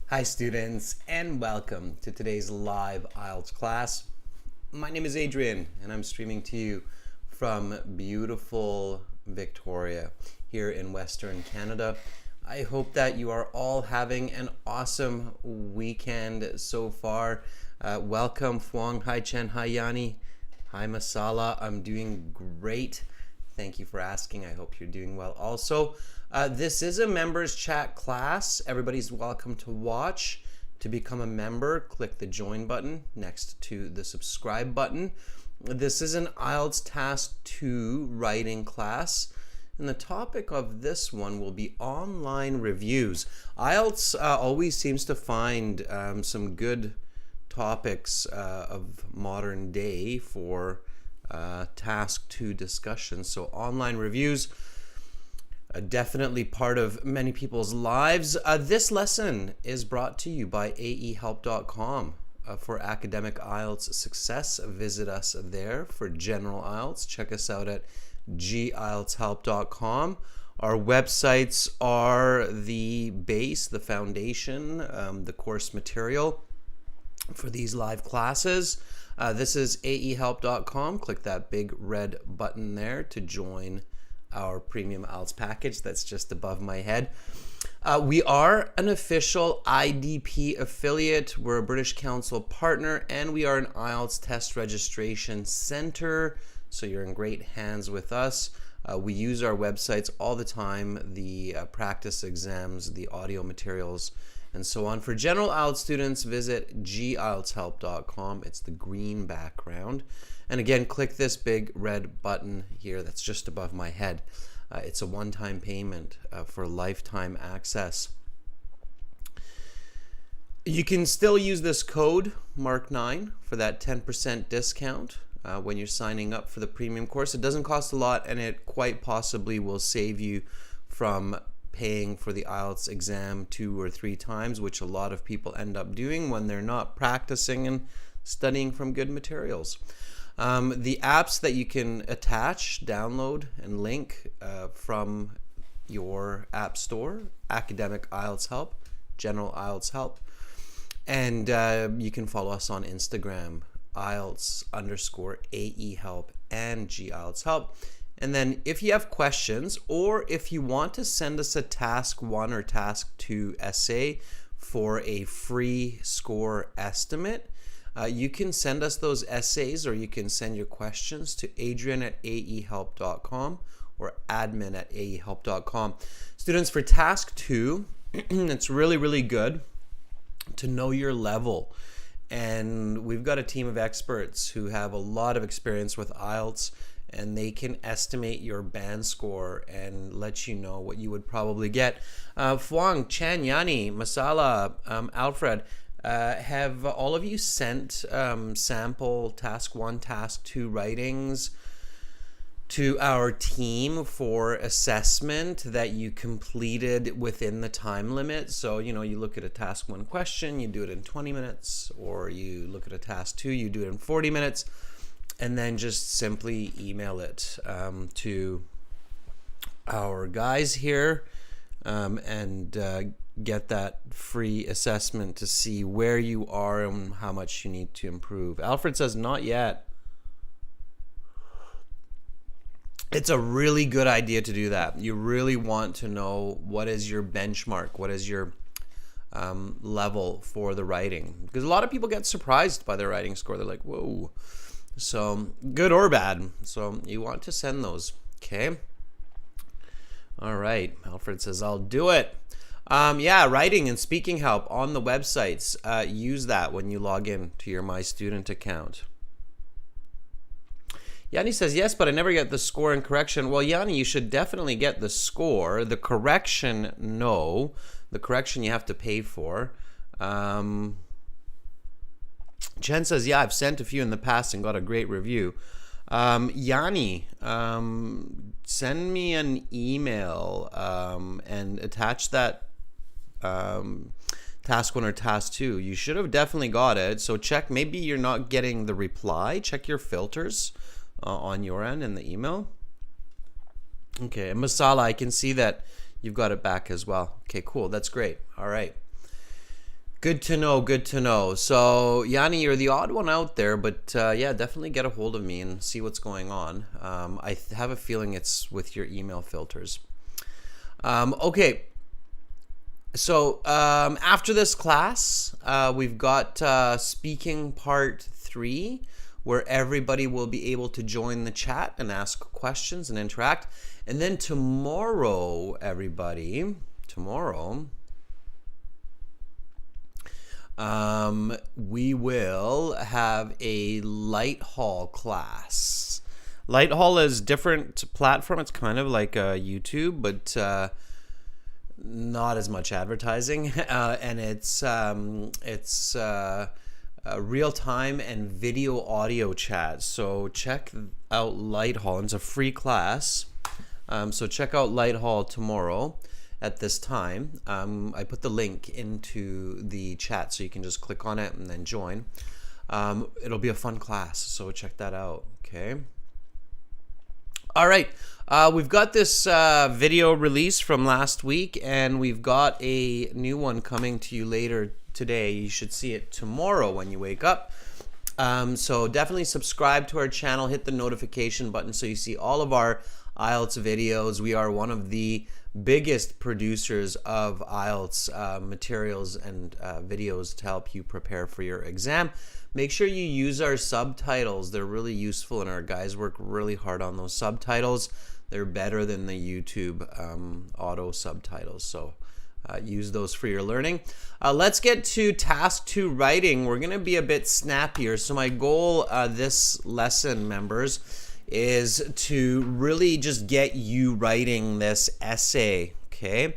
Hi students, and welcome to today's live IELTS class. My name is Adrian and I'm streaming to you from beautiful Victoria here in Western Canada. I hope that you are all having an awesome weekend so far. Welcome Phuong, hi Chen, hi Yani, hi Masala. I'm doing great. Thank you for asking. I hope you're doing well also. This is a members chat class. Everybody's welcome to watch. To become a member, click the join button next to the subscribe button. This is an IELTS Task 2 writing class. And the topic of this one will be online reviews. IELTS always seems to find some good topics of modern day for Task 2 discussion. So online reviews, definitely part of many people's lives. This lesson is brought to you by aehelp.com. For academic IELTS success, visit us there. For general IELTS, check us out at gieltshelp.com. Our websites are the base, the foundation, the course material for these live classes. This is aehelp.com. Click that big red button there to join our premium IELTS package that's just above my head. We are an official IDP affiliate. We're a British Council partner, and we are an IELTS test registration center. So you're in great hands with us. We use our websites all the time, the practice exams, the audio materials, and so on. For general IELTS students, visit gieltshelp.com. It's the green background. And again, click this big red button here that's just above my head. It's a one-time payment for lifetime access. You can still use this code, Mark9, for that 10% discount when you're signing up for the premium course. It doesn't cost a lot, and it quite possibly will save you from paying for the IELTS exam 2 or 3 times, which a lot of people end up doing when they're not practicing and studying from good materials. The apps that you can attach, download, and link from your app store: Academic IELTS Help, General IELTS Help, and you can follow us on Instagram, IELTS_AE Help and GIELTS Help. And then if you have questions, or if you want to send us a Task 1 or Task 2 essay for a free score estimate, you can send us those essays, or you can send your questions to adrian@aehelp.com or admin@aehelp.com. Students, for Task 2, it's really good to know your level. And we've got a team of experts who have a lot of experience with IELTS, and they can estimate your band score and let you know what you would probably get. Phuong, Chan, Yani, Masala, Alfred, have all of you sent sample Task 1, Task 2 writings to our team for assessment that you completed within the time limit? So, you look at a Task 1 question, you do it in 20 minutes, or you look at a Task 2, you do it in 40 minutes, and then just simply email it to our guys here and get that free assessment to see where you are and how much you need to improve. Alfred says, not yet. It's a really good idea to do that. You really want to know what is your benchmark, what is your level for the writing. Because a lot of people get surprised by their writing score. They're like, whoa. So, good or bad. So, you want to send those. Okay. All right. Alfred says, I'll do it. Yeah, writing and speaking help on the websites. Use that when you log in to your My Student account. Yanni says, yes, but I never get the score and correction. Well, Yanni, you should definitely get the score. The correction, no. The correction you have to pay for. Chen says, yeah, I've sent a few in the past and got a great review. Yanni, send me an email and attach that Task 1 or Task 2. You should have definitely got it. So check, maybe you're not getting the reply. Check your filters on your end in the email. Okay, and Masala, I can see that you've got it back as well. Okay, cool. That's great. All right. Good to know, good to know. So, Yanni, you're the odd one out there, but yeah, definitely get a hold of me and see what's going on. I have a feeling it's with your email filters. Okay, so after this class, we've got speaking part 3, where everybody will be able to join the chat and ask questions and interact. And then tomorrow, everybody, we will have a Light Hall class. Light Hall is a different platform. It's kind of like YouTube, but not as much advertising. And it's real-time and video audio chat. So check out Light Hall. It's a free class. So check out Light Hall tomorrow at this time. I put the link into the chat, so you can just click on it and then join. It'll be a fun class, so check that out. Okay. All right. We've got this video release from last week, and we've got a new one coming to you later today. You should see it tomorrow when you wake up. So definitely subscribe to our channel, hit the notification button so you see all of our IELTS videos. We are one of the biggest producers of IELTS materials and videos to help you prepare for your exam. Make sure you use our subtitles. They're really useful, and our guys work really hard on those subtitles. They're better than the YouTube auto subtitles, so use those for your learning. Let's get to task 2 writing. We're going to be a bit snappier. So my goal this lesson, members, is to really just get you writing this essay, okay?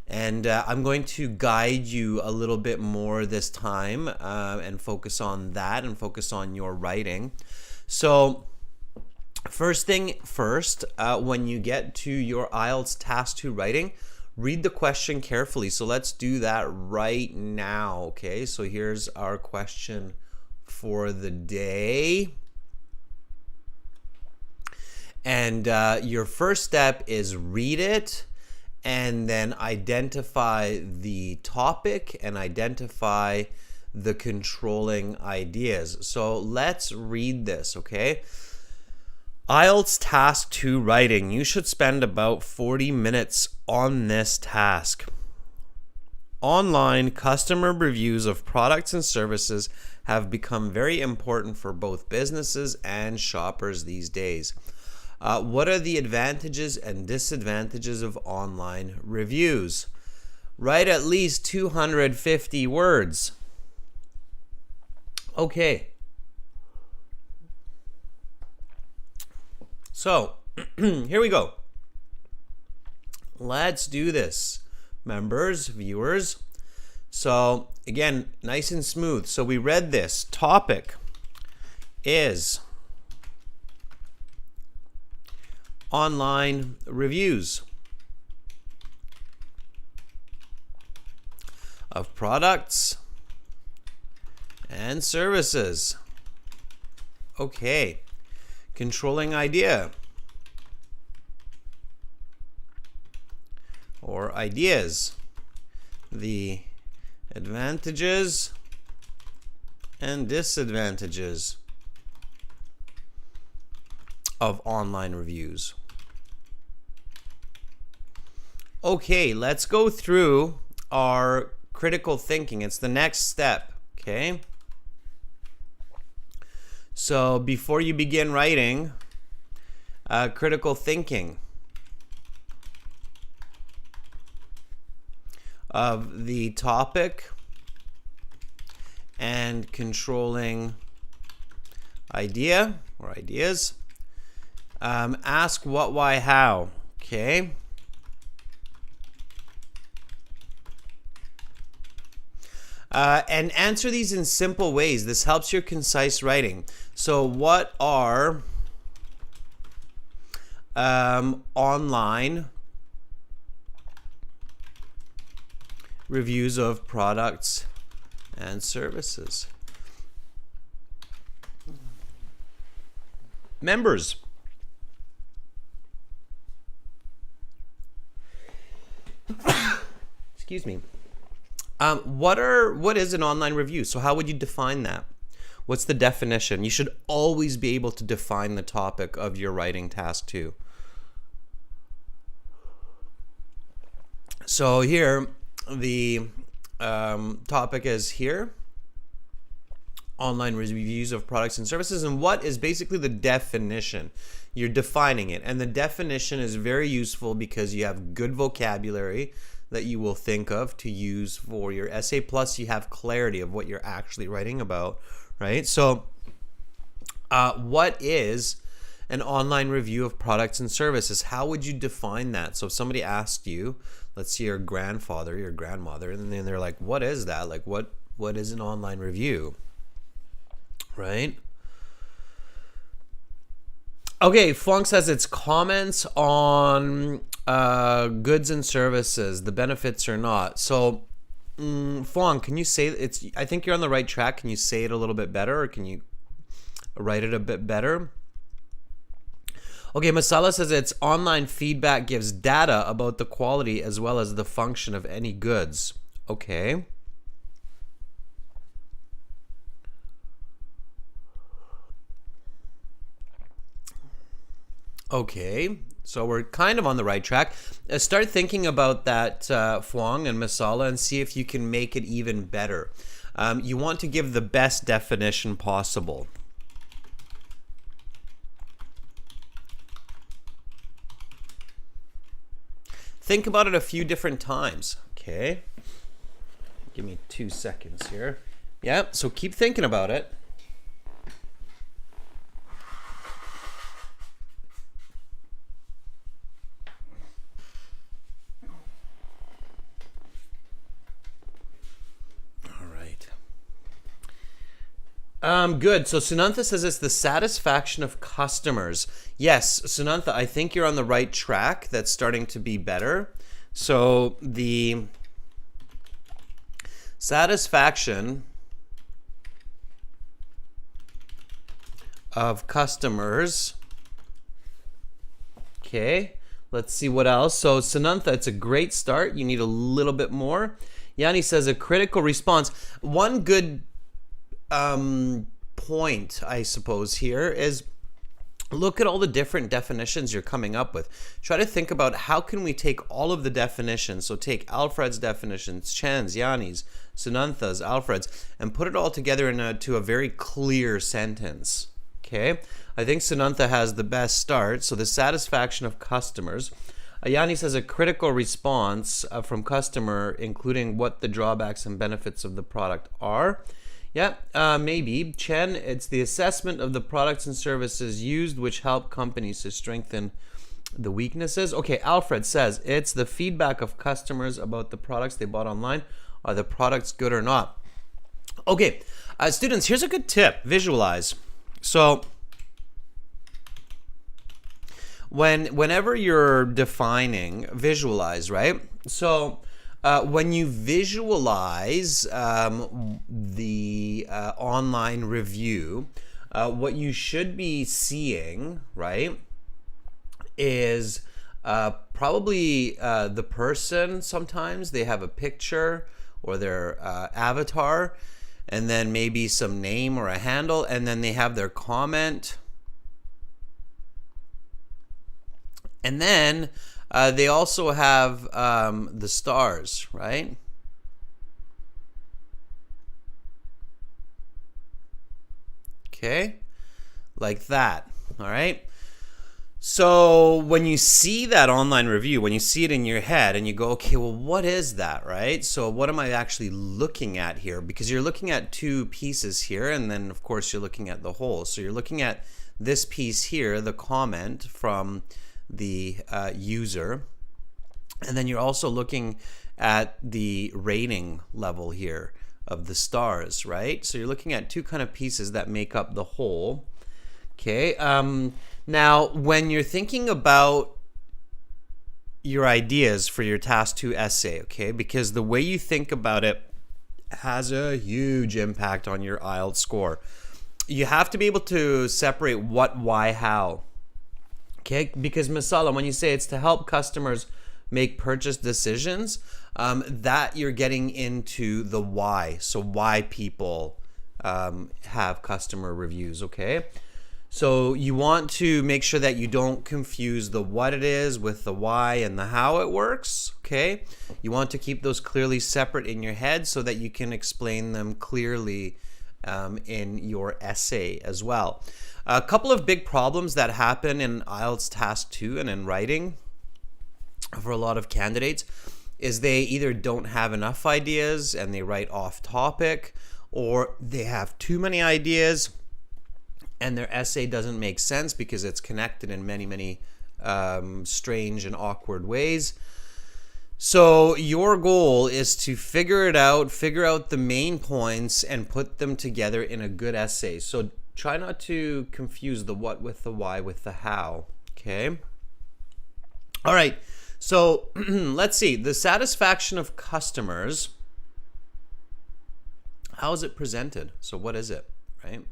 And I'm going to guide you a little bit more this time and focus on that and focus on your writing. So first thing first, when you get to your IELTS task 2 writing, read the question carefully. So let's do that right now, okay? So here's our question for the day. And your first step is read it and then identify the topic and identify the controlling ideas. So let's read this, okay? IELTS Task 2 Writing. You should spend about 40 minutes on this task. Online customer reviews of products and services have become very important for both businesses and shoppers these days. What are the advantages and disadvantages of online reviews? Write at least 250 words. Okay. So, here we go. Let's do this, members, viewers. So, again, nice and smooth. So, we read this. Topic is online reviews of products and services. Okay. Controlling idea or ideas. The advantages and disadvantages of online reviews. Okay, let's go through our critical thinking. It's the next step, okay? So before you begin writing, critical thinking of the topic and controlling idea or ideas. Ask what, why, how, okay? And answer these in simple ways. This helps your concise writing. So what are online reviews of products and services? Members, excuse me. What is an online review? So how would you define that? What's the definition? You should always be able to define the topic of your writing task too. So here, the topic is here, online reviews of products and services, and what is basically the definition? You're defining it, and the definition is very useful because you have good vocabulary that you will think of to use for your essay, plus you have clarity of what you're actually writing about, right? So what is an online review of products and services? How would you define that? So if somebody asked you, let's see, your grandfather, your grandmother, and then they're like, what is that? Like, what is an online review, right? Okay, Fong says it's comments on goods and services, the benefits or not. So, Fong, can you say it's? I think you're on the right track. Can you say it a little bit better, or can you write it a bit better? Okay, Masala says it's online feedback gives data about the quality as well as the function of any goods. Okay. Okay, so we're kind of on the right track. Start thinking about that, Fuang and Masala, and see if you can make it even better. You want to give the best definition possible. Think about it a few different times. Okay, give me 2 seconds here. Yeah, so keep thinking about it. Good. So Sunantha says it's the satisfaction of customers. Yes, Sunantha, I think you're on the right track. That's starting to be better. So the satisfaction of customers. Okay, let's see what else. So Sunantha, it's a great start. You need a little bit more. Yanni says a critical response. One good point, I suppose, here is look at all the different definitions you're coming up with. Try to think about how can we take all of the definitions. So take Alfred's definitions, Chen's, Yanni's, Sunantha's, Alfred's, and put it all together into a very clear sentence. Okay, I think Sunantha has the best start. So the satisfaction of customers. Yanni says a critical response from customer, including what the drawbacks and benefits of the product are. Yeah, maybe. Chen, it's the assessment of the products and services used which help companies to strengthen the weaknesses. Okay, Alfred says it's the feedback of customers about the products they bought online. Are the products good or not? Okay, students, here's a good tip. Visualize. So whenever you're defining, visualize, right? So when you visualize the online review, what you should be seeing, right, is probably the person. Sometimes they have a picture or their avatar, and then maybe some name or a handle, and then they have their comment. And then they also have the stars, right? Okay, like that, all right? So when you see that online review, when you see it in your head and you go, okay, well, what is that, right? So what am I actually looking at here? Because you're looking at two pieces here, and then, of course, you're looking at the whole. So you're looking at this piece here, the comment from the user, and then you're also looking at the rating level here of the stars, right? So you're looking at two kind of pieces that make up the whole. Okay, now when you're thinking about your ideas for your task 2 essay, okay, because the way you think about it has a huge impact on your IELTS score. You have to be able to separate what, why, how. Okay, because Masala, when you say it's to help customers make purchase decisions, that you're getting into the why. So why people have customer reviews, okay? So you want to make sure that you don't confuse the what it is with the why and the how it works, okay? You want to keep those clearly separate in your head so that you can explain them clearly in your essay as well. A couple of big problems that happen in IELTS Task 2 and in writing for a lot of candidates is they either don't have enough ideas and they write off topic, or they have too many ideas and their essay doesn't make sense because it's connected in many strange and awkward ways. So your goal is to figure out the main points and put them together in a good essay. So try not to confuse the what with the why with the how, okay? All right, so let's see. The satisfaction of customers, how is it presented? So what is it, right?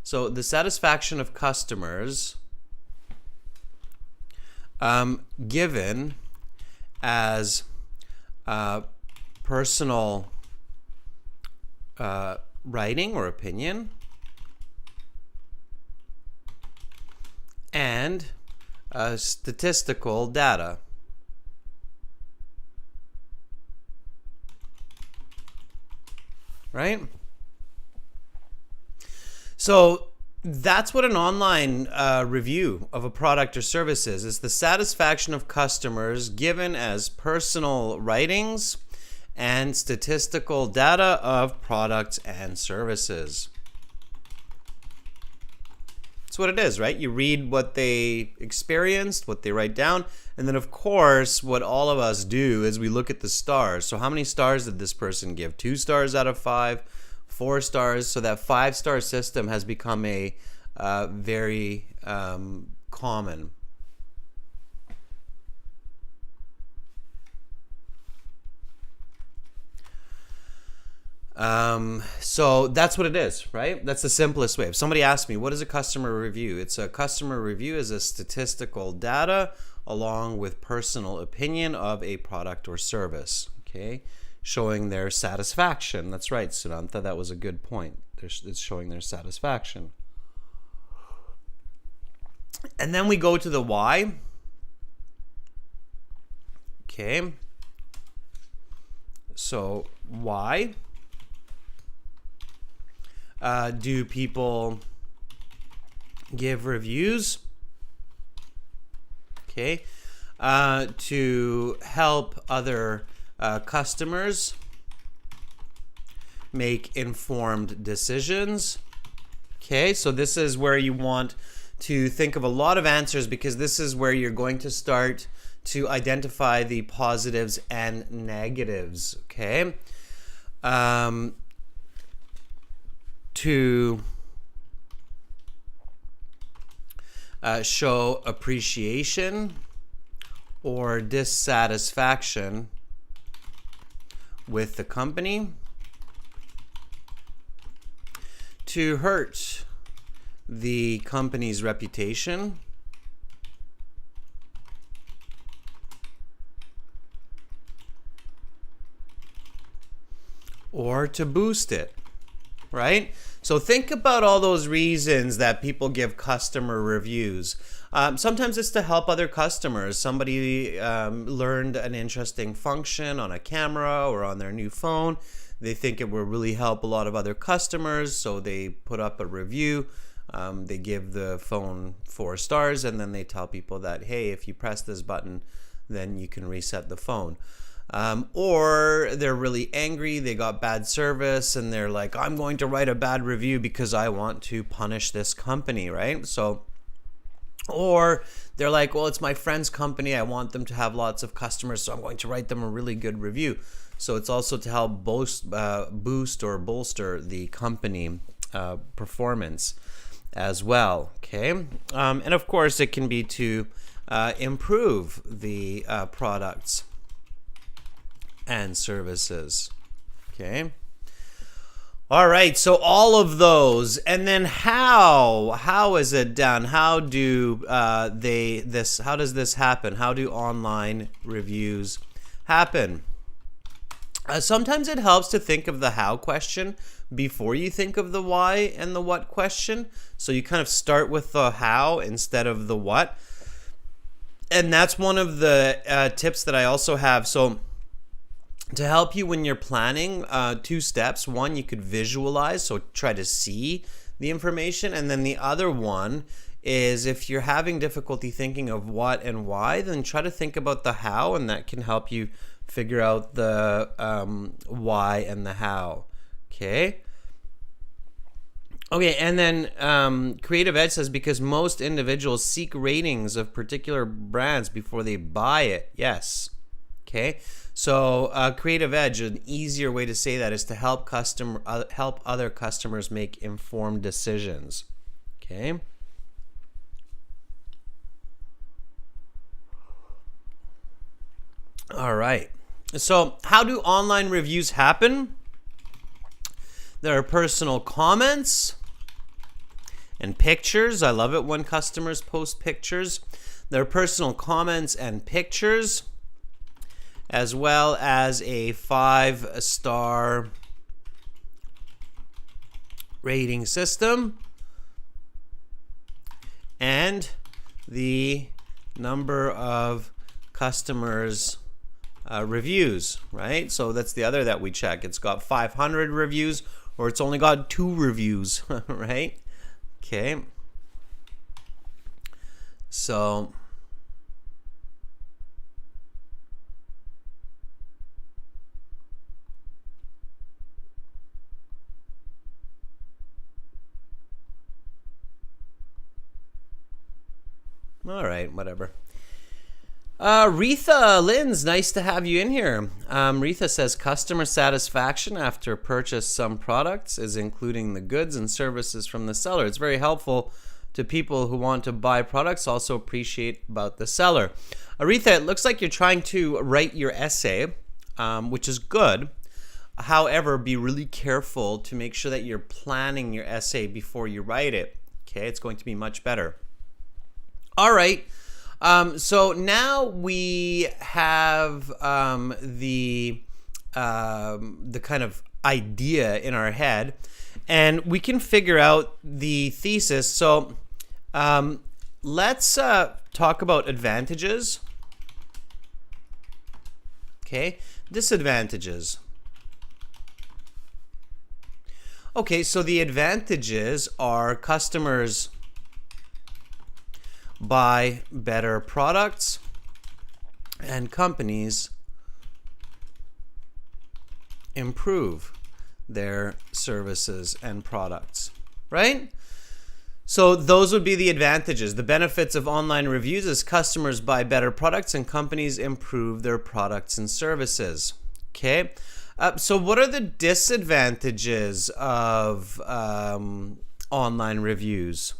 So the satisfaction of customers given as personal writing or opinion and statistical data. Right? So that's what an online review of a product or service is. It's the satisfaction of customers given as personal writings and statistical data of products and services. That's what it is, right? You read what they experienced, what they write down, and then of course what all of us do is we look at the stars. So how many stars did this person give? 2 stars out of 5, 4 stars. So that 5-star system has become a very common. So that's what it is, right? That's the simplest way. If somebody asks me, what is a customer review? It's a customer review is a statistical data along with personal opinion of a product or service, okay? Showing their satisfaction. That's right, Sudhantha, that was a good point. It's showing their satisfaction. And then we go to the why. Okay. So why do people give reviews? Okay. To help other customers make informed decisions. Okay, so this is where you want to think of a lot of answers because this is where you're going to start to identify the positives and negatives. Okay. To show appreciation or dissatisfaction with the company, to hurt the company's reputation, or to boost it, right? So think about all those reasons that people give customer reviews. Sometimes it's to help other customers. Somebody learned an interesting function on a camera or on their new phone. They think it will really help a lot of other customers, so they put up a review. They give the phone 4 stars, and then they tell people that, hey, if you press this button, then you can reset the phone. Or they're really angry, they got bad service, and they're like, I'm going to write a bad review because I want to punish this company, right? So, or they're like, well, it's my friend's company, I want them to have lots of customers, so I'm going to write them a really good review. So it's also to help boost or bolster the company performance as well, okay? And of course, it can be to improve the products and services, okay? All right, so all of those, and then how is it done? How do how does this happen? How do online reviews happen? Sometimes it helps to think of the how question before you think of the why and the what question. So you kind of start with the how instead of the what. And that's one of the tips that I also have. So to help you when you're planning, 2 steps. One, you could visualize, so try to see the information. And then the other one is if you're having difficulty thinking of what and why, then try to think about the how, and that can help you figure out the why and the how. Okay, and then Creative Edge says, because most individuals seek ratings of particular brands before they buy it. Yes. Okay, so Creative Edge, an easier way to say that is to help other customers make informed decisions. Okay. All right. So how do online reviews happen? There are personal comments and pictures. I love it when customers post pictures. There are personal comments and pictures, as well as a 5-star rating system, and the number of customers reviews, right? So that's the other that we check. It's got 500 reviews, or it's only got 2 reviews, right? Okay. So all right, whatever. Retha Linz, nice to have you in here. Retha says customer satisfaction after purchase some products is including the goods and services from the seller. It's very helpful to people who want to buy products, also appreciate about the seller. Retha, it looks like you're trying to write your essay, which is good. However, be really careful to make sure that you're planning your essay before you write it. Okay, it's going to be much better. All right. So now we have the kind of idea in our head, and we can figure out the thesis. So let's talk about advantages. Okay, disadvantages. Okay, so the advantages are customers buy better products and companies improve their services and products, right? So those would be the advantages. The benefits of online reviews is customers buy better products and companies improve their products and services. Okay. So what are the disadvantages of online reviews?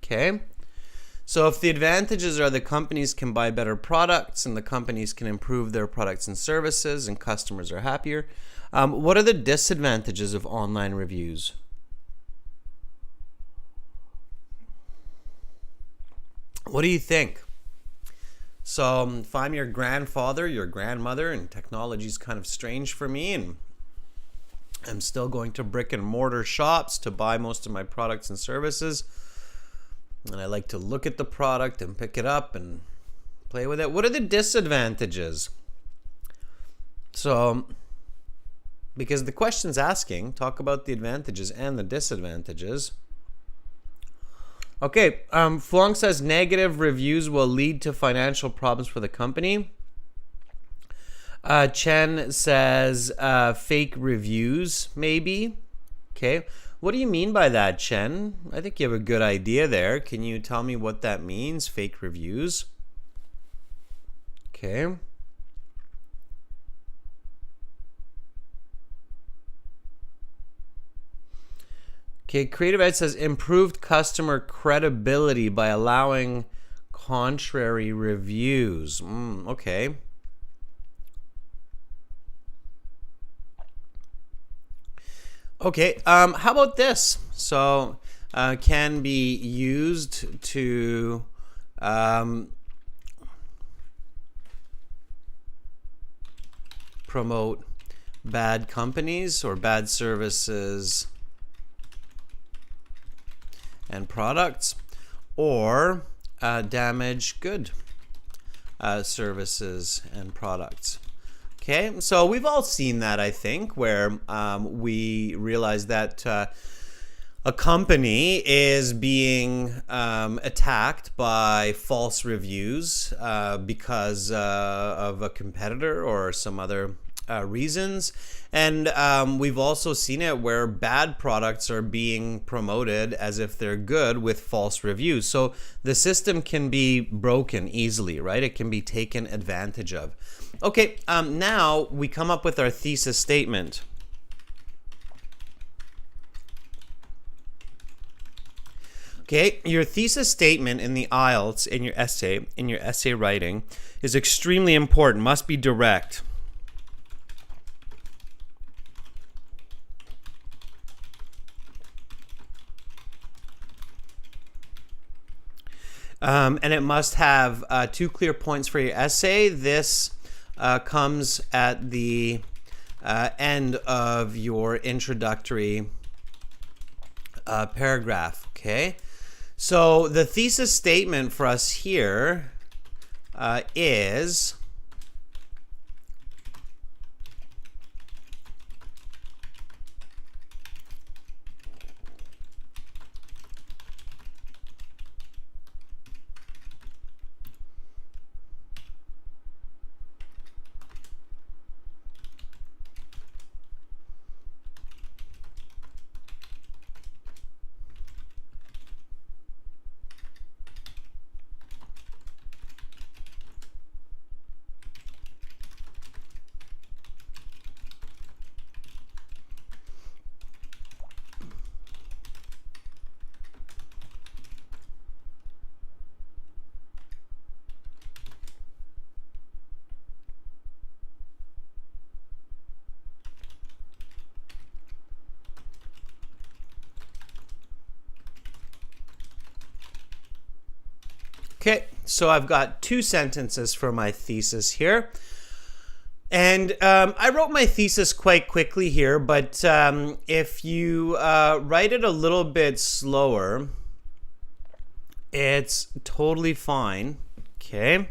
Okay. So if the advantages are the companies can buy better products and the companies can improve their products and services and customers are happier, what are the disadvantages of online reviews? What do you think? So if I'm your grandfather, your grandmother, and technology is kind of strange for me, and I'm still going to brick and mortar shops to buy most of my products and services, and I like to look at the product and pick it up and play with it. What are the disadvantages? So, because the question's asking, talk about the advantages and the disadvantages. Okay, Fluang says negative reviews will lead to financial problems for the company. Chen says fake reviews, maybe. Okay. What do you mean by that, Chen? I think you have a good idea there. Can you tell me what that means, fake reviews? Okay. Okay, Creative Ed says improved customer credibility by allowing contrary reviews. Okay. Okay, how about this? So, can be used to promote bad companies or bad services and products, or damage good services and products. Okay, so we've all seen that, I think, where we realize that a company is being attacked by false reviews because of a competitor or some other reasons. And we've also seen it where bad products are being promoted as if they're good with false reviews. So the system can be broken easily, right? It can be taken advantage of. Okay, now we come up with our thesis statement. Okay, your thesis statement in the IELTS, in your essay writing, is extremely important, must be direct. And it must have 2 clear points for your essay. This comes at the end of your introductory paragraph, okay? So the thesis statement for us here is okay, so I've got 2 sentences for my thesis here. And I wrote my thesis quite quickly here, but if you write it a little bit slower, it's totally fine, okay?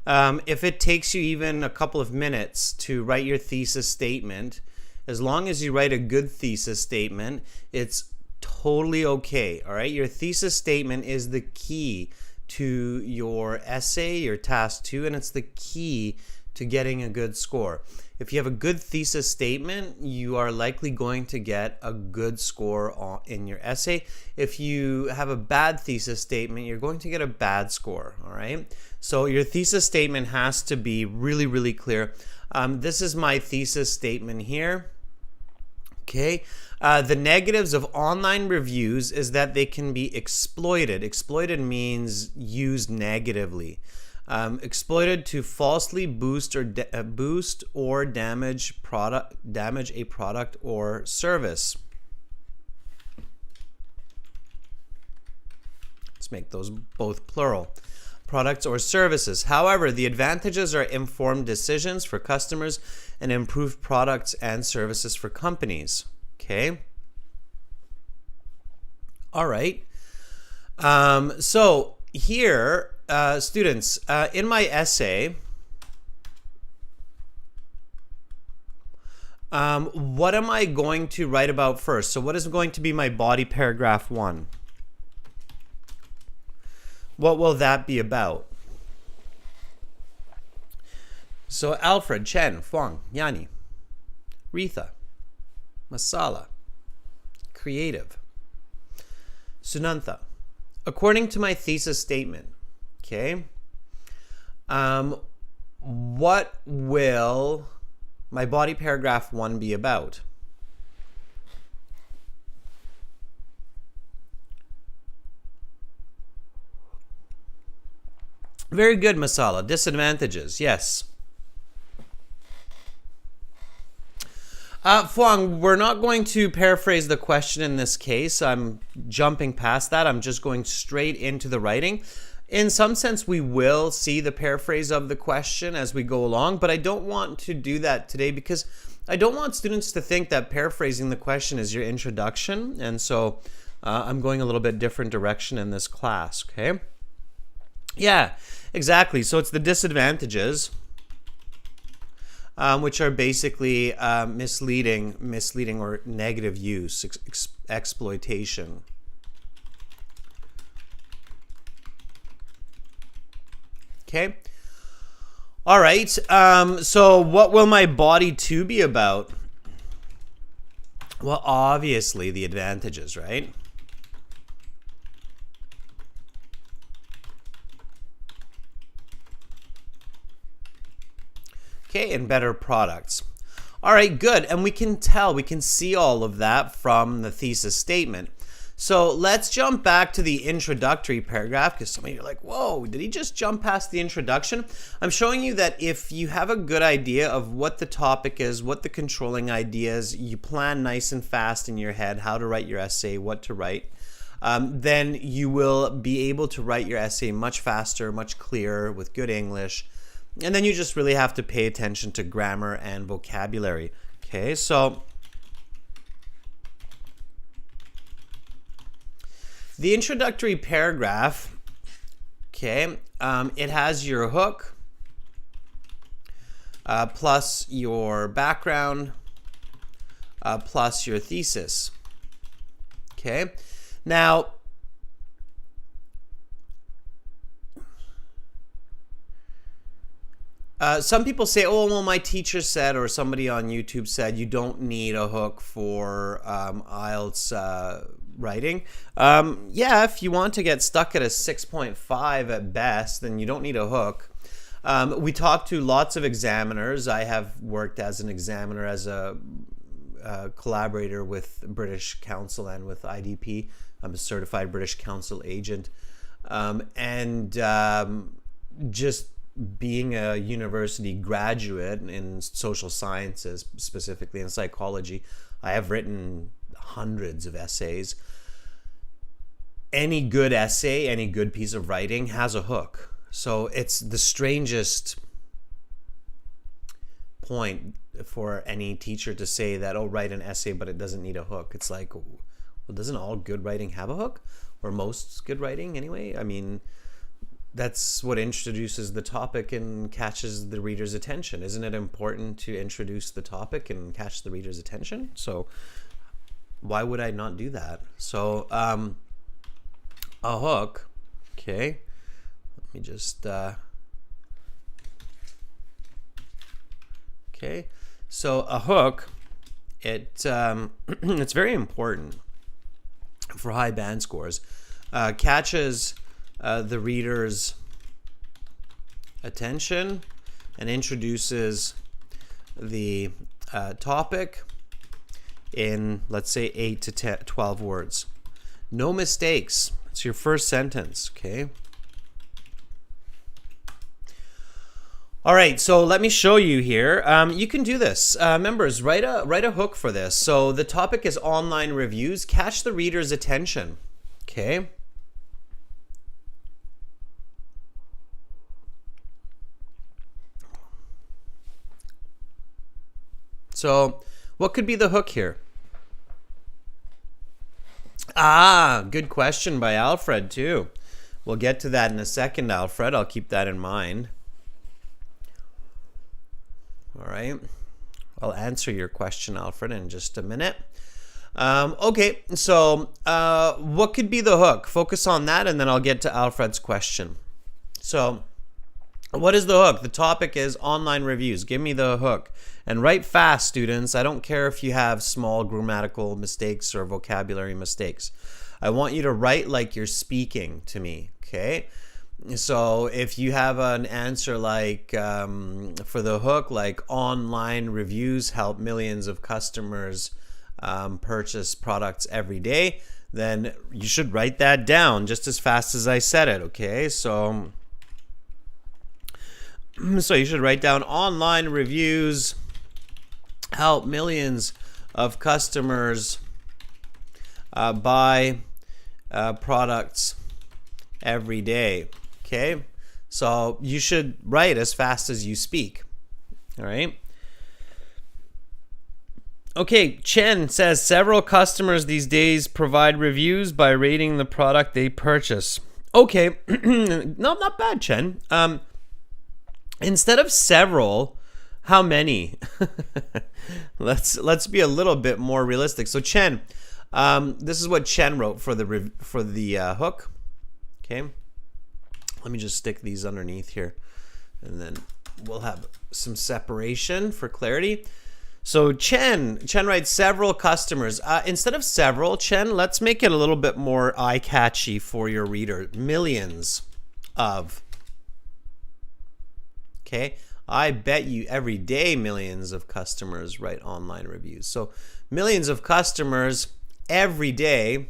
If it takes you even a couple of minutes to write your thesis statement, as long as you write a good thesis statement, it's totally okay, all right? Your thesis statement is the key to your essay, your task 2, and it's the key to getting a good score. If you have a good thesis statement, you are likely going to get a good score in your essay. If you have a bad thesis statement, you're going to get a bad score, all right? So your thesis statement has to be really, really clear. This is my thesis statement here. Okay, the negatives of online reviews is that they can be exploited. Exploited means used negatively. Exploited to falsely boost or damage a product or service. Let's make those both plural. Products or services. However, the advantages are informed decisions for customers and improved products and services for companies. Okay. All right. So here, students, in my essay, what am I going to write about first? So what is going to be my body paragraph 1? What will that be about? So Alfred, Chen, Fong, Yani, Retha, Masala, creative. Sunantha, according to my thesis statement, okay, what will my body paragraph 1 be about? Very good, Masala. Disadvantages, yes. Fuang, we're not going to paraphrase the question in this case. I'm jumping past that. I'm just going straight into the writing. in some sense, we will see the paraphrase of the question as we go along, but I don't want to do that today because I don't want students to think that paraphrasing the question is your introduction. And so I'm going a little bit different direction in this class, okay? Yeah, exactly. So it's the disadvantages, which are basically misleading or negative use, exploitation. Okay. All right. So what will my body 2 be about? Well, obviously the advantages, right? Okay, and better products. All right, good. And we can see all of that from the thesis statement. So let's jump back to the introductory paragraph because some of you are like, whoa, did he just jump past the introduction? I'm showing you that if you have a good idea of what the topic is, what the controlling idea is, you plan nice and fast in your head how to write your essay, what to write, then you will be able to write your essay much faster, much clearer with good English. And then you just really have to pay attention to grammar and vocabulary. Okay, so the introductory paragraph, okay, it has your hook plus your background plus your thesis. Okay, now some people say, oh, well, my teacher said, or somebody on YouTube said, you don't need a hook for IELTS writing. Yeah, if you want to get stuck at a 6.5 at best, then you don't need a hook. We talked to lots of examiners. I have worked as an examiner, as a collaborator with British Council and with IDP. I'm a certified British Council agent. Just being a university graduate in social sciences, specifically in psychology, I have written hundreds of essays. Any good essay, any good piece of writing has a hook. So it's the strangest point for any teacher to say that, oh, write an essay, but it doesn't need a hook. It's like, well, doesn't all good writing have a hook? Or most good writing anyway? I mean, that's what introduces the topic and catches the reader's attention. Isn't it important to introduce the topic and catch the reader's attention? So why would I not do that? So a hook, okay, let me just okay, so a hook, it's very important for high band scores. Catches the reader's attention and introduces the topic in, let's say, 8 to 12 words. No mistakes. It's your first sentence, okay? All right, so let me show you here. You can do this. Members, write a hook for this. So the topic is online reviews. Catch the reader's attention, okay? So what could be the hook here? Good question by Alfred too. We'll get to that in a second, Alfred. I'll keep that in mind. All right. I'll answer your question, Alfred, in just a minute. Okay, so what could be the hook? Focus on that, and then I'll get to Alfred's question. So what is the hook? The topic is online reviews. Give me the hook. And write fast, students. I don't care if you have small grammatical mistakes or vocabulary mistakes. I want you to write like you're speaking to me, okay? So if you have an answer like, for the hook, like online reviews help millions of customers purchase products every day, then you should write that down just as fast as I said it, okay? So you should write down online reviews help millions of customers buy products every day. Okay, so you should write as fast as you speak. All right. Okay, Chen says several customers these days provide reviews by rating the product they purchase. Okay, not bad, Chen. Instead of several, how many? Let's be a little bit more realistic. So Chen, this is what Chen wrote for the hook. Okay, let me just stick these underneath here, and then we'll have some separation for clarity. So Chen writes several customers. Instead of several, Chen, let's make it a little bit more eye-catchy for your reader. Millions of. Okay, I bet you every day millions of customers write online reviews. So millions of customers every day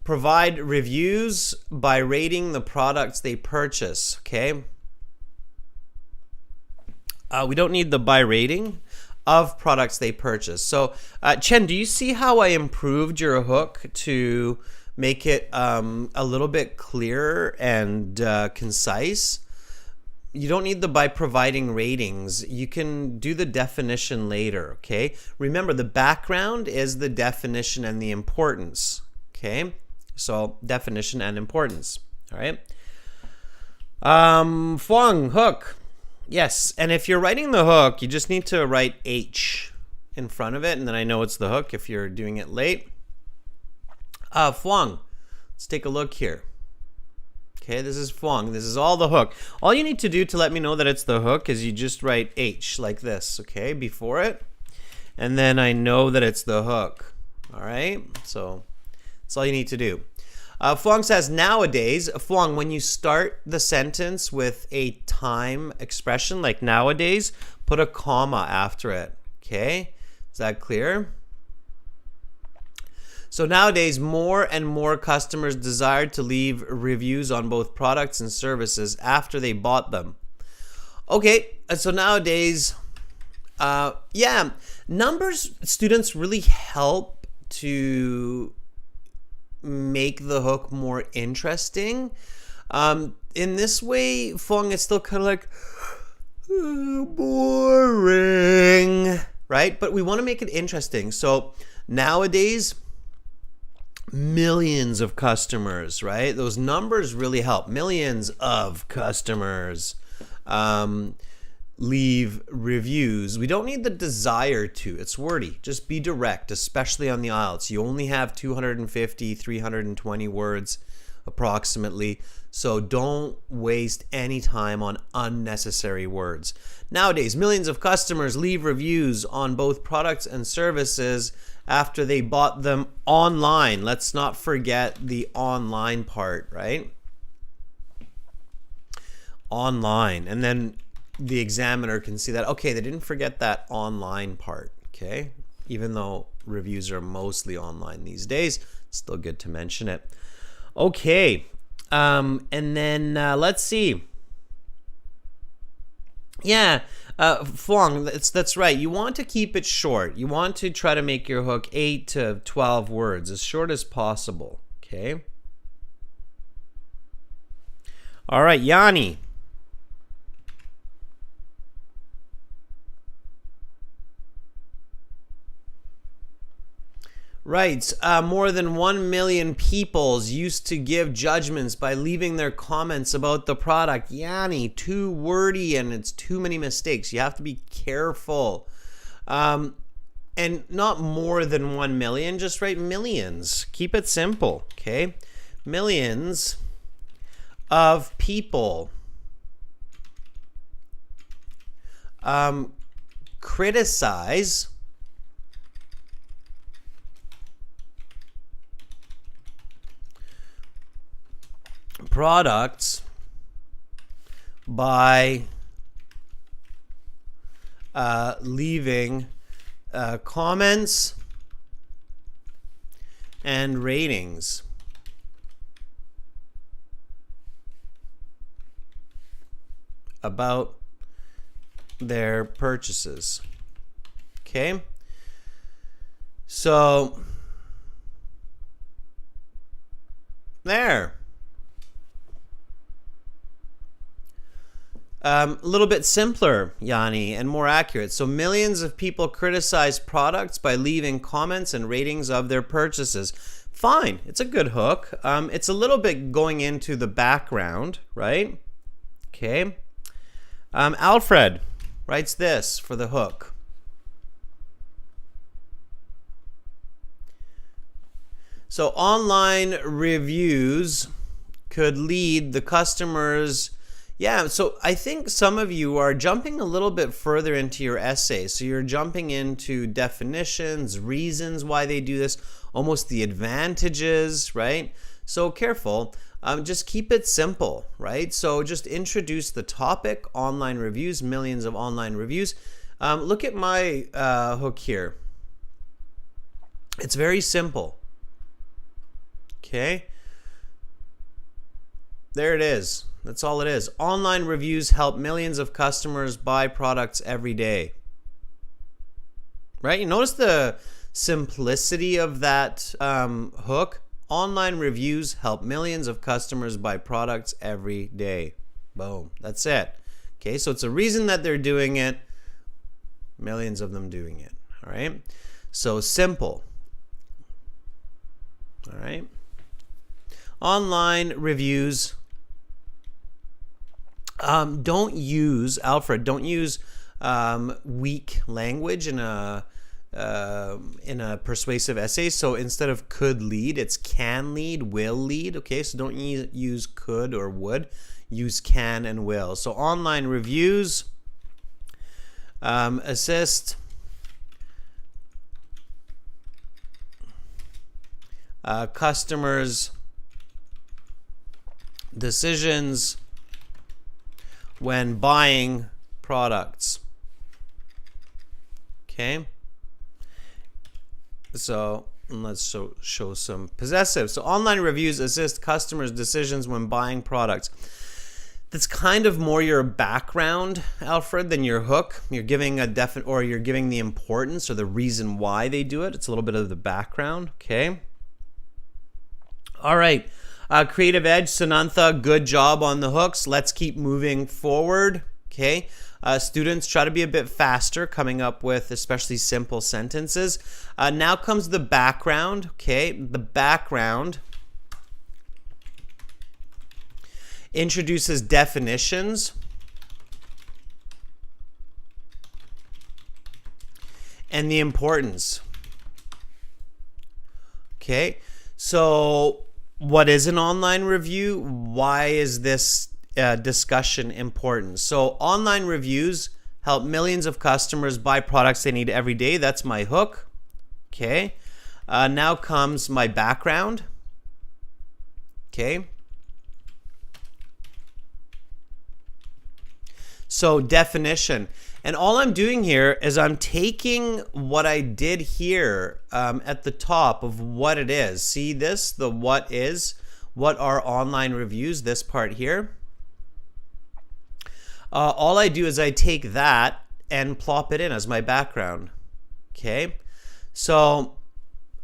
provide reviews by rating the products they purchase. Okay. We don't need the by rating of products they purchase. So, Chen, do you see how I improved your hook to make it a little bit clearer and concise? You don't need the by providing ratings. You can do the definition later, okay? Remember, the background is the definition and the importance, okay? So, definition and importance, all right? Fuang, hook. Yes, and if you're writing the hook, you just need to write H in front of it, and then I know it's the hook if you're doing it late. Fuang, let's take a look here. Okay, this is Fuang. This is all the hook. All you need to do to let me know that it's the hook is you just write H like this, okay, before it, and then I know that it's the hook. All right, so that's all you need to do. Fuang says, nowadays, Fuang, when you start the sentence with a time expression like nowadays, put a comma after it, okay? Is that clear? So nowadays, more and more customers desire to leave reviews on both products and services after they bought them. Okay, so nowadays, yeah, numbers, students, really help to make the hook more interesting. In this way, Fuang is still kind of like boring, right? But we want to make it interesting. So nowadays, millions of customers, right? Those numbers really help. Millions of customers leave reviews. We don't need the desire to. It's wordy. Just be direct, especially on the IELTS. You only have 250, 320 words approximately. So don't waste any time on unnecessary words. Nowadays, millions of customers leave reviews on both products and services after they bought them online. Let's not forget the online part, right? Online. And then the examiner can see that, okay, they didn't forget that online part, okay? Even though reviews are mostly online these days, it's still good to mention it. Okay, and then let's see. Yeah, Fuang, that's right. You want to keep it short. You want to try to make your hook 8 to 12 words, as short as possible, okay? All right, Yanni. Right, more than 1 million peoples used to give judgments by leaving their comments about the product. Yanni, too wordy and it's too many mistakes. You have to be careful. And not more than 1 million, just write millions. Keep it simple, okay? Millions of people criticize products by leaving comments and ratings. About their purchases. Okay? So There. A little bit simpler, Yanni, and more accurate. So millions of people criticize products by leaving comments and ratings of their purchases. Fine, it's a good hook. It's a little bit going into the background, right? Okay. Alfred writes this for the hook. So online reviews could lead the customers. Yeah, so I think some of you are jumping a little bit further into your essay. So you're jumping into definitions, reasons why they do this, almost the advantages, right? So careful. Just keep it simple, right? So just introduce the topic, online reviews, millions of online reviews. Look at my hook here. It's very simple. Okay. There it is. That's all it is. Online reviews help millions of customers buy products every day. Right? You notice the simplicity of that hook. Online reviews help millions of customers buy products every day. Boom. That's it. Okay, so it's a reason that they're doing it. Millions of them doing it. All right. So simple. All right. Online reviews. Don't use, Alfred, don't use weak language in a persuasive essay. So instead of could lead, it's can lead, will lead. Okay, so don't use could or would. Use can and will. So online reviews assist customers' decisions when buying products. Okay. So let's show some possessive. So online reviews assist customers' decisions when buying products. That's kind of more your background, Alfred, than your hook. You're giving you're giving the importance or the reason why they do it. It's a little bit of the background. Okay. All right. Creative Edge, Sanantha, good job on the hooks. Let's keep moving forward. Okay. Students, try to be a bit faster coming up with especially simple sentences. Now comes the background. Okay. The background introduces definitions and the importance. Okay. So what is an online review? Why is this discussion important? So online reviews help millions of customers buy products they need every day. That's my hook. Okay. Now comes my background. Okay. So definition. And all I'm doing here is I'm taking what I did here at the top of what it is. See this? The what is? What are online reviews? This part here. All I do is I take that and plop it in as my background. Okay. So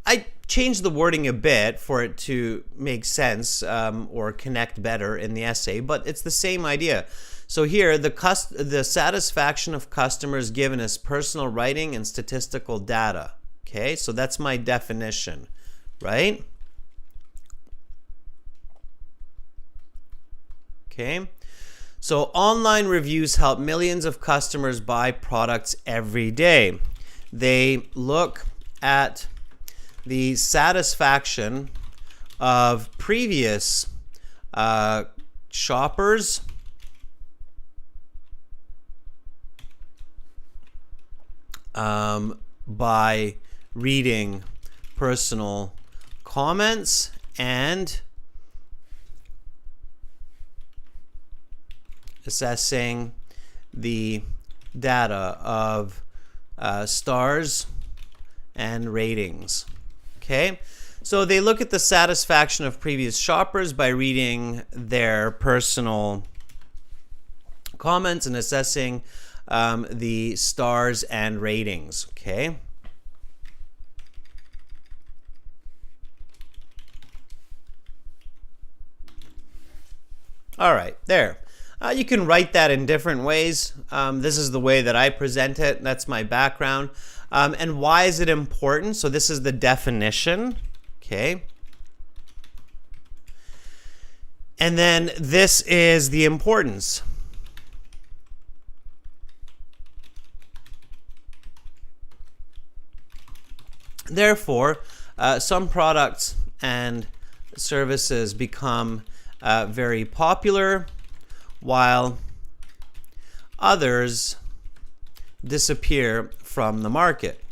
I changed the wording a bit for it to make sense or connect better in the essay, but it's the same idea. So here, the satisfaction of customers given as personal writing and statistical data. Okay, so that's my definition, right? Okay, so online reviews help millions of customers buy products every day. They look at the satisfaction of previous shoppers by reading personal comments and assessing the data of stars and ratings. Okay, so they look at the satisfaction of previous shoppers by reading their personal comments and assessing the stars and ratings. Okay. All right, there. You can write that in different ways. This is the way that I present it. That's my background. And why is it important? So this is the definition, okay? And then this is the importance. Therefore, some products and services become very popular, while others disappear from the market.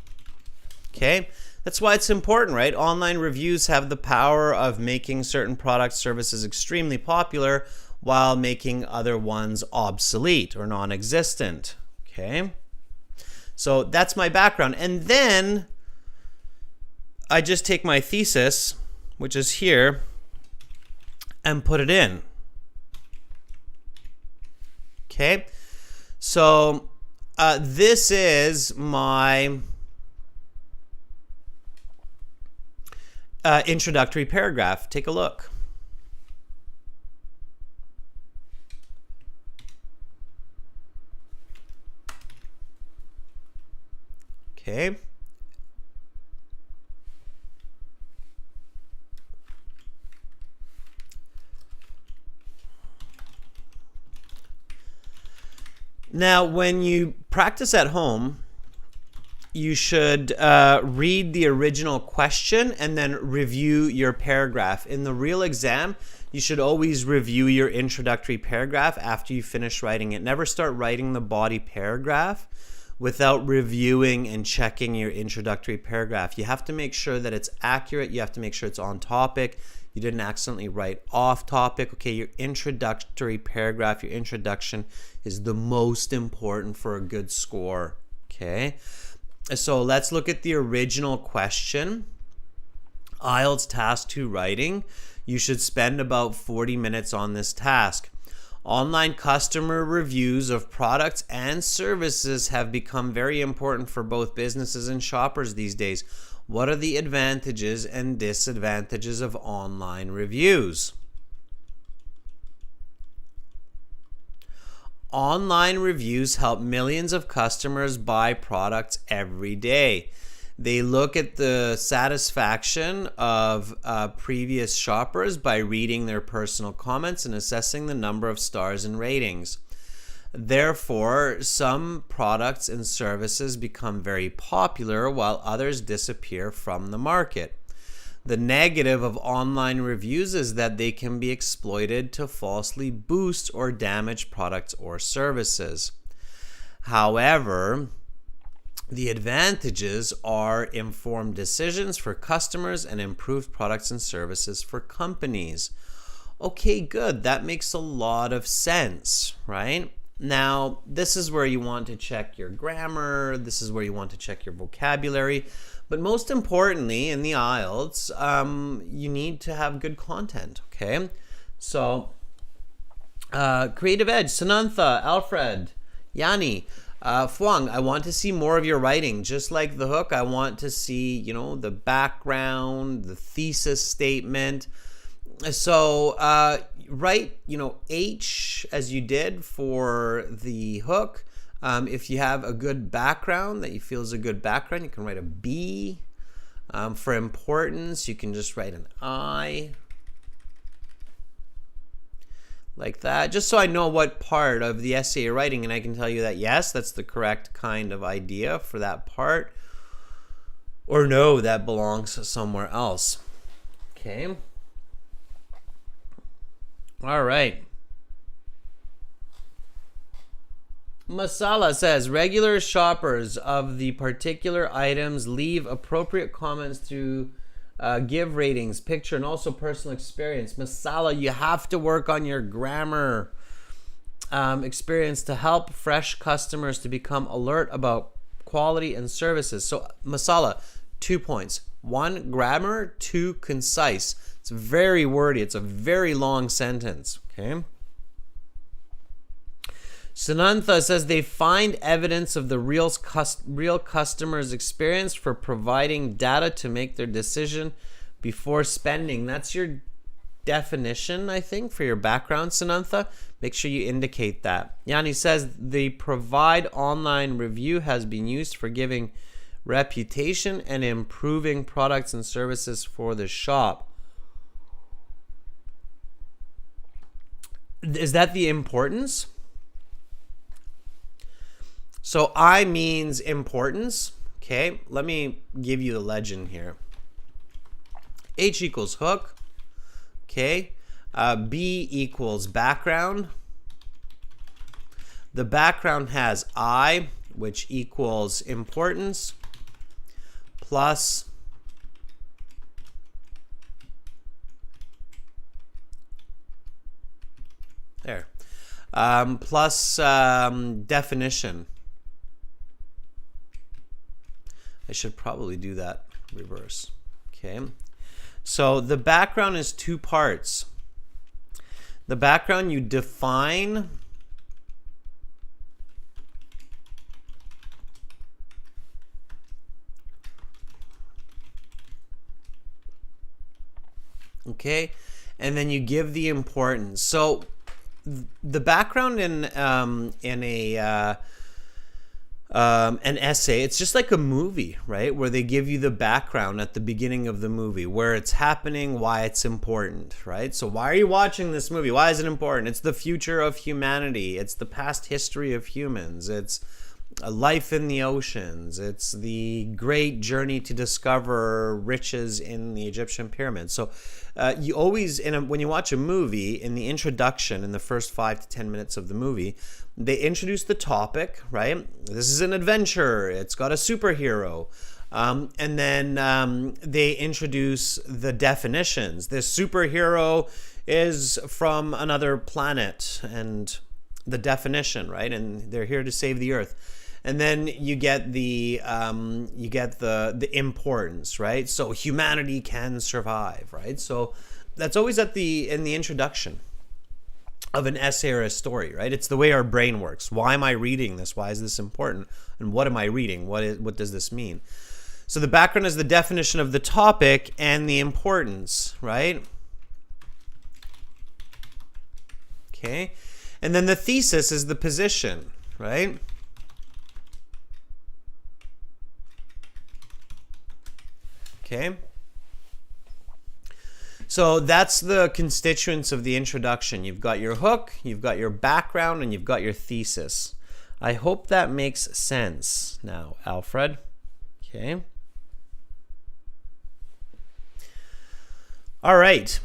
Okay? That's why it's important, right? Online reviews have the power of making certain products, services extremely popular while making other ones obsolete or non-existent. Okay? So that's my background. And then I just take my thesis, which is here, and put it in. Okay? So this is my introductory paragraph. Take a look. Okay. Now, when you practice at home, you should read the original question and then review your paragraph. In the real exam, you should always review your introductory paragraph after you finish writing it. Never start writing the body paragraph without reviewing and checking your introductory paragraph. You have to make sure that it's accurate. You have to make sure it's on topic. You didn't accidentally write off topic. Okay, your introductory paragraph, your introduction is the most important for a good score. Okay, so let's look at the original question. IELTS Task 2 Writing. You should spend about 40 minutes on this task. Online customer reviews of products and services have become very important for both businesses and shoppers these days. What are the advantages and disadvantages of online reviews? Online reviews help millions of customers buy products every day. They look at the satisfaction of previous shoppers by reading their personal comments and assessing the number of stars and ratings. Therefore, some products and services become very popular while others disappear from the market. The negative of online reviews is that they can be exploited to falsely boost or damage products or services. However, the advantages are informed decisions for customers and improved products and services for companies. Okay, good. That makes a lot of sense, right? Now, this is where you want to check your grammar. This is where you want to check your vocabulary. But most importantly, in the IELTS, you need to have good content, okay? So, Creative Edge, Sanantha, Alfred, Yanni, Fuang, I want to see more of your writing. Just like the hook, I want to see, the background, the thesis statement. So, write, H as you did for the hook. If you have a good background that you feel is a good background, you can write a B. For importance, you can just write an I. Like that, just so I know what part of the essay you're writing, and I can tell you that yes, that's the correct kind of idea for that part, or no, that belongs somewhere else. Okay. All right. Masala says, regular shoppers of the particular items leave appropriate comments to give ratings, picture, and also personal experience. Masala, you have to work on your grammar experience to help fresh customers to become alert about quality and services. So, Masala, 2 points. 1, grammar. 2, concise. It's very wordy. It's a very long sentence. Okay. Sanantha says they find evidence of the real customer's experience for providing data to make their decision before spending. That's your definition, I think, for your background, Sanantha. Make sure you indicate that. Yanni says the provide online review has been used for giving reputation and improving products and services for the shop. Is that the importance? So I means importance. Okay, let me give you the legend here. H equals hook. Okay, B equals background. The background has I, which equals importance, plus there, plus definition. I should probably do that reverse. Okay. So the background is two parts. The background you define okay, and then you give the importance. So the background in an essay, it's just like a movie, right? Where they give you the background at the beginning of the movie, where it's happening, why it's important, right? So why are you watching this movie? Why is it important? It's the future of humanity. It's the past history of humans. It's life in the oceans. It's the great journey to discover riches in the Egyptian pyramids. So you always, when you watch a movie, in the introduction, in the first 5 to 10 minutes of the movie, they introduce the topic, right? This is an adventure. It's got a superhero. And then they introduce the definitions. This superhero is from another planet, and the definition, right? And they're here to save the earth. And then you get the importance, right? So humanity can survive, right? So that's always in the introduction of an essay or a story, right? It's the way our brain works. Why am I reading this? Why is this important? And what am I reading? What does this mean? So the background is the definition of the topic and the importance, right? Okay. And then the thesis is the position, right? Okay. So that's the constituents of the introduction. You've got your hook, you've got your background, and you've got your thesis. I hope that makes sense now, Alfred. Okay. All right.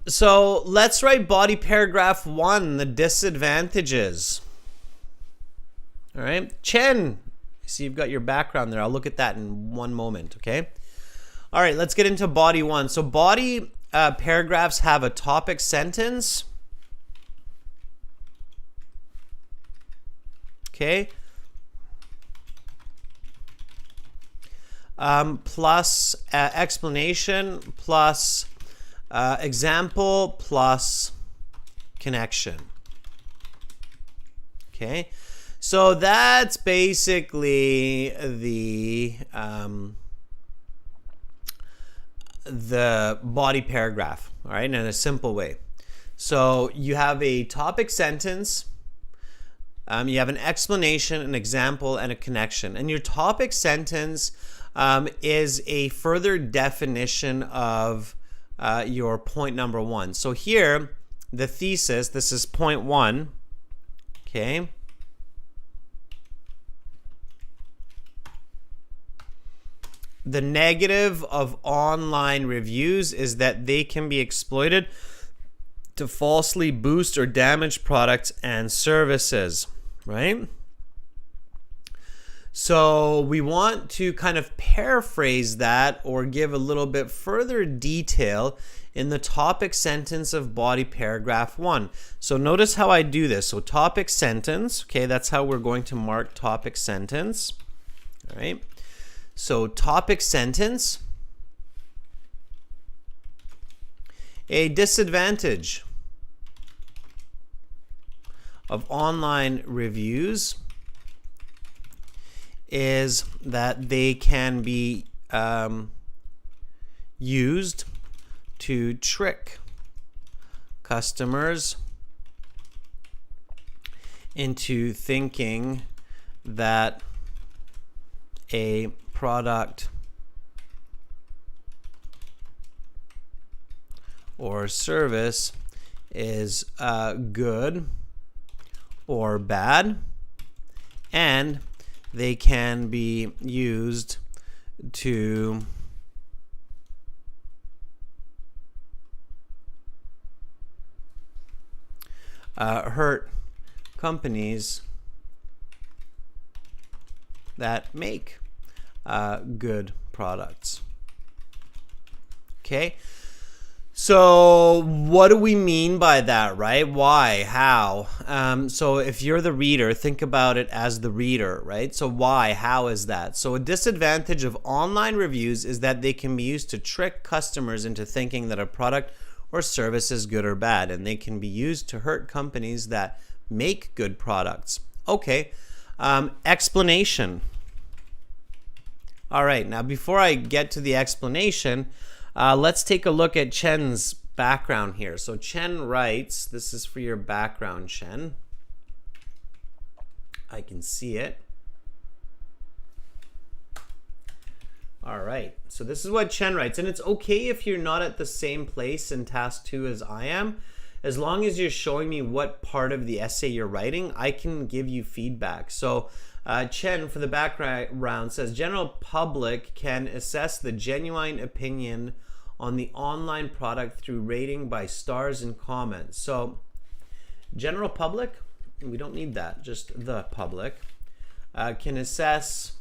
So let's write body paragraph 1, the disadvantages. All right. Chen, see you've got your background there. I'll look at that in one moment, okay? All right, let's get into body 1. So body paragraphs have a topic sentence. Okay. Plus explanation, plus example, plus connection. Okay. So that's basically the body paragraph, all right, in a simple way. So you have a topic sentence, you have an explanation, an example, and a connection. And your topic sentence is a further definition of your point number 1. So here, the thesis, this is point 1, okay? The negative of online reviews is that they can be exploited to falsely boost or damage products and services, right? So we want to kind of paraphrase that or give a little bit further detail in the topic sentence of body paragraph 1. So notice how I do this. So topic sentence, okay, that's how we're going to mark topic sentence, all right? So topic sentence, a disadvantage of online reviews is that they can be used to trick customers into thinking that a product or service is good or bad, and they can be used to hurt companies that make good products. Okay, so what do we mean by that, right? Why? How? So if you're the reader, think about it as the reader, right? So why? How is that? So a disadvantage of online reviews is that they can be used to trick customers into thinking that a product or service is good or bad, and they can be used to hurt companies that make good products. Okay, explanation. All right, now before I get to the explanation, let's take a look at Chen's background here. So Chen writes, this is for your background, Chen. I can see it. All right, so this is what Chen writes, and it's okay if you're not at the same place in task 2 as I am. As long as you're showing me what part of the essay you're writing, I can give you feedback. So Chen, for the background, says general public can assess the genuine opinion on the online product through rating by stars and comments. So general public, we don't need that, just the public, can assess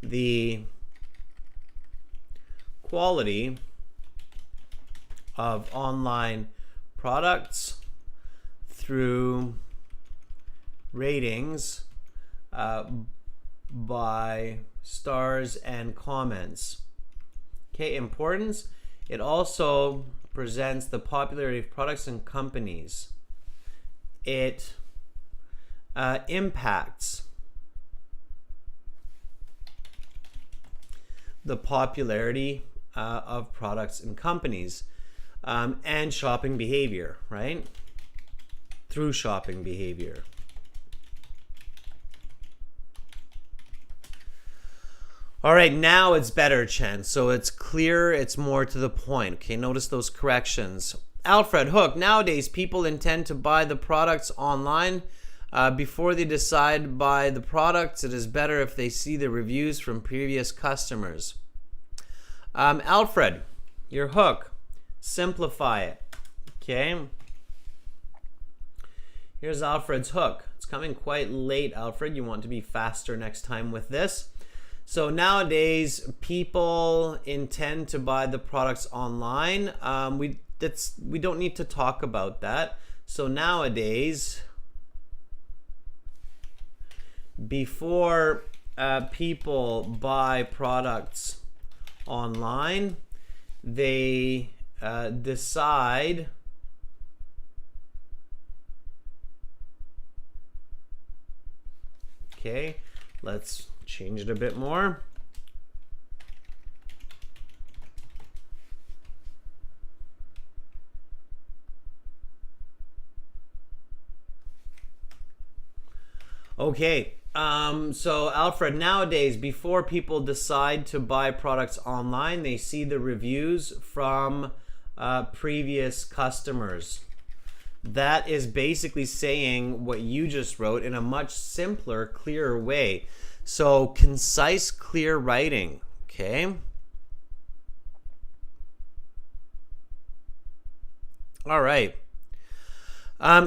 the quality of online products through ratings by stars and comments. Okay, importance. It also presents the popularity of products and companies. It impacts the popularity of products and companies, and shopping behavior, right? Through shopping behavior. All right, now it's better, Chen. So it's clear, it's more to the point. Okay, notice those corrections. Alfred Hook, nowadays people intend to buy the products online. Before they decide to buy the products, it is better if they see the reviews from previous customers. Alfred, your hook, simplify it. Okay. Here's Alfred's hook. It's coming quite late, Alfred. You want to be faster next time with this. So nowadays, people intend to buy the products online. We don't need to talk about that. So nowadays, before people buy products online, they decide okay, let's change it a bit more. Okay, so Alfred, nowadays, before people decide to buy products online, they see the reviews from previous customers. That is basically saying what you just wrote in a much simpler, clearer way. So concise, clear writing, okay? All right.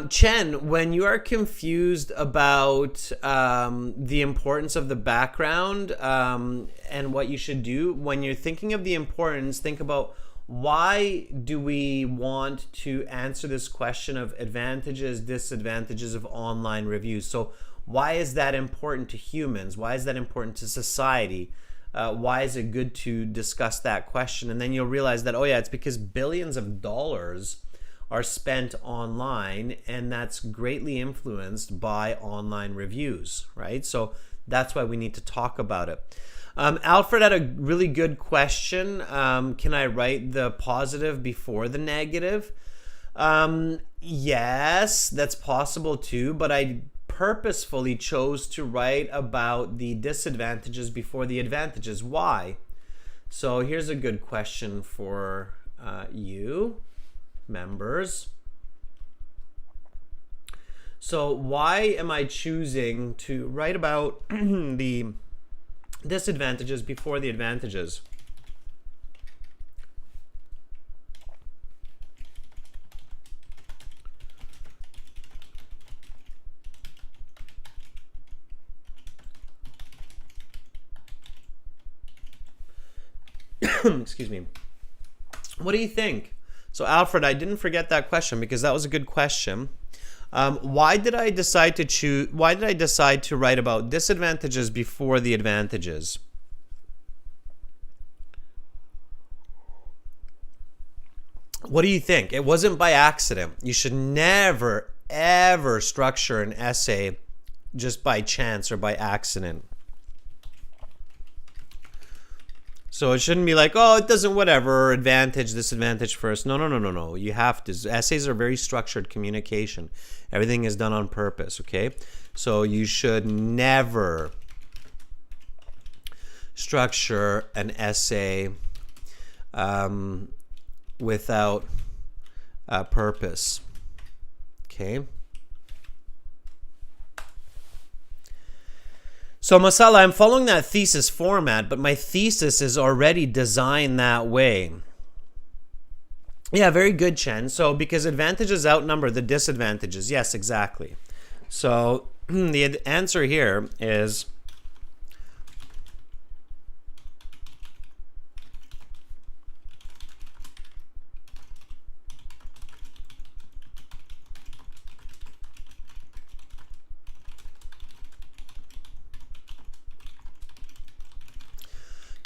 Chen, when you are confused about the importance of the background and what you should do, when you're thinking of the importance, think about why do we want to answer this question of advantages, disadvantages of online reviews? So why is that important to humans? Why is that important to society? Why is it good to discuss that question? And then you'll realize that, oh yeah, it's because billions of dollars are spent online, and that's greatly influenced by online reviews, right? So That's why we need to talk about it. Alfred had a really good question. Can I write the positive before the negative? Yes, that's possible too, but I purposefully chose to write about the disadvantages before the advantages. Why? So here's a good question for you members. So why am I choosing to write about the disadvantages before the advantages? Excuse me. What do you think? So Alfred, I didn't forget that question because that was a good question. Why did I decide to write about disadvantages before the advantages? What do you think? It wasn't by accident. You should never, ever structure an essay just by chance or by accident. So it shouldn't be like, oh, it doesn't, whatever, advantage, disadvantage first. No. You have to. Essays are very structured communication. Everything is done on purpose, okay? So you should never structure an essay without a purpose, okay? So Masala, I'm following that thesis format, but my thesis is already designed that way. Yeah, very good, Chen. So because advantages outnumber the disadvantages. Yes, exactly. So the answer here is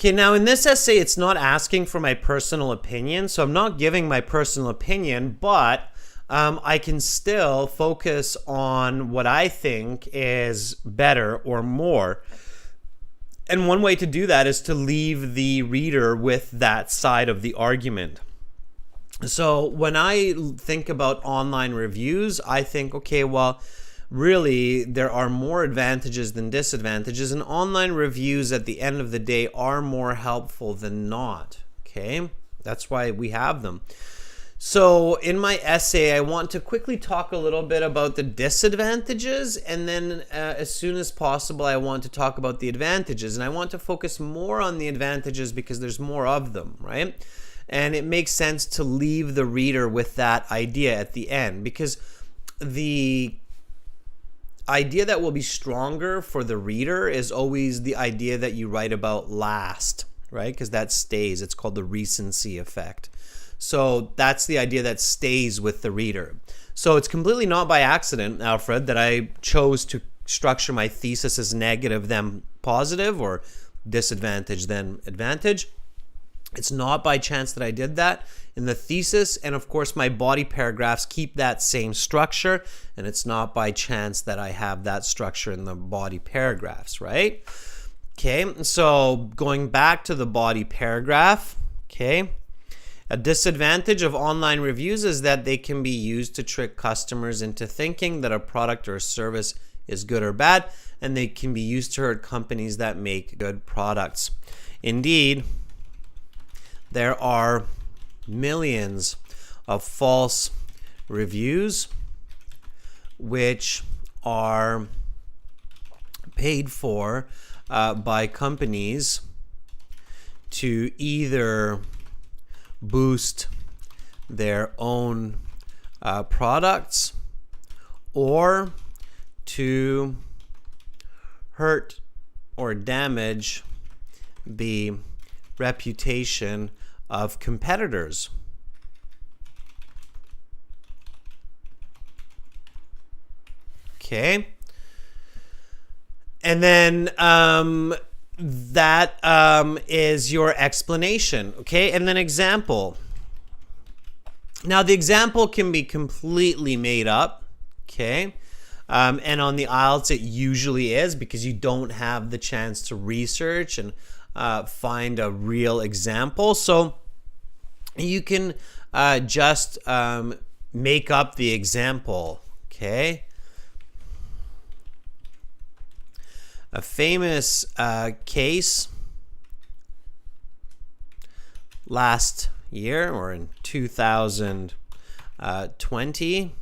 okay, now in this essay, it's not asking for my personal opinion, so I'm not giving my personal opinion, but I can still focus on what I think is better or more. And one way to do that is to leave the reader with that side of the argument. So when I think about online reviews, I think, okay, well, really, there are more advantages than disadvantages, and online reviews at the end of the day are more helpful than not, okay? That's why we have them. So in my essay, I want to quickly talk a little bit about the disadvantages, and then as soon as possible, I want to talk about the advantages, and I want to focus more on the advantages because there's more of them, right? And it makes sense to leave the reader with that idea at the end, because the idea that will be stronger for the reader is always the idea that you write about last, right? Because that stays. It's called the recency effect. So that's the idea that stays with the reader. So it's completely not by accident, Alfred, that I chose to structure my thesis as negative then positive or disadvantage then advantage. It's not by chance that I did that in the thesis, and of course my body paragraphs keep that same structure, and it's not by chance that I have that structure in the body paragraphs, right? Okay, so going back to the body paragraph, okay, a disadvantage of online reviews is that they can be used to trick customers into thinking that a product or service is good or bad, and they can be used to hurt companies that make good products. Indeed, there are millions of false reviews which are paid for by companies to either boost their own products or to hurt or damage the reputation of competitors. Okay. And then that is your explanation. Okay. And then example. Now the example can be completely made up. Okay. And on the IELTS, it usually is because you don't have the chance to research and find a real example. So you can just make up the example, okay? A famous case last year, or in 2020,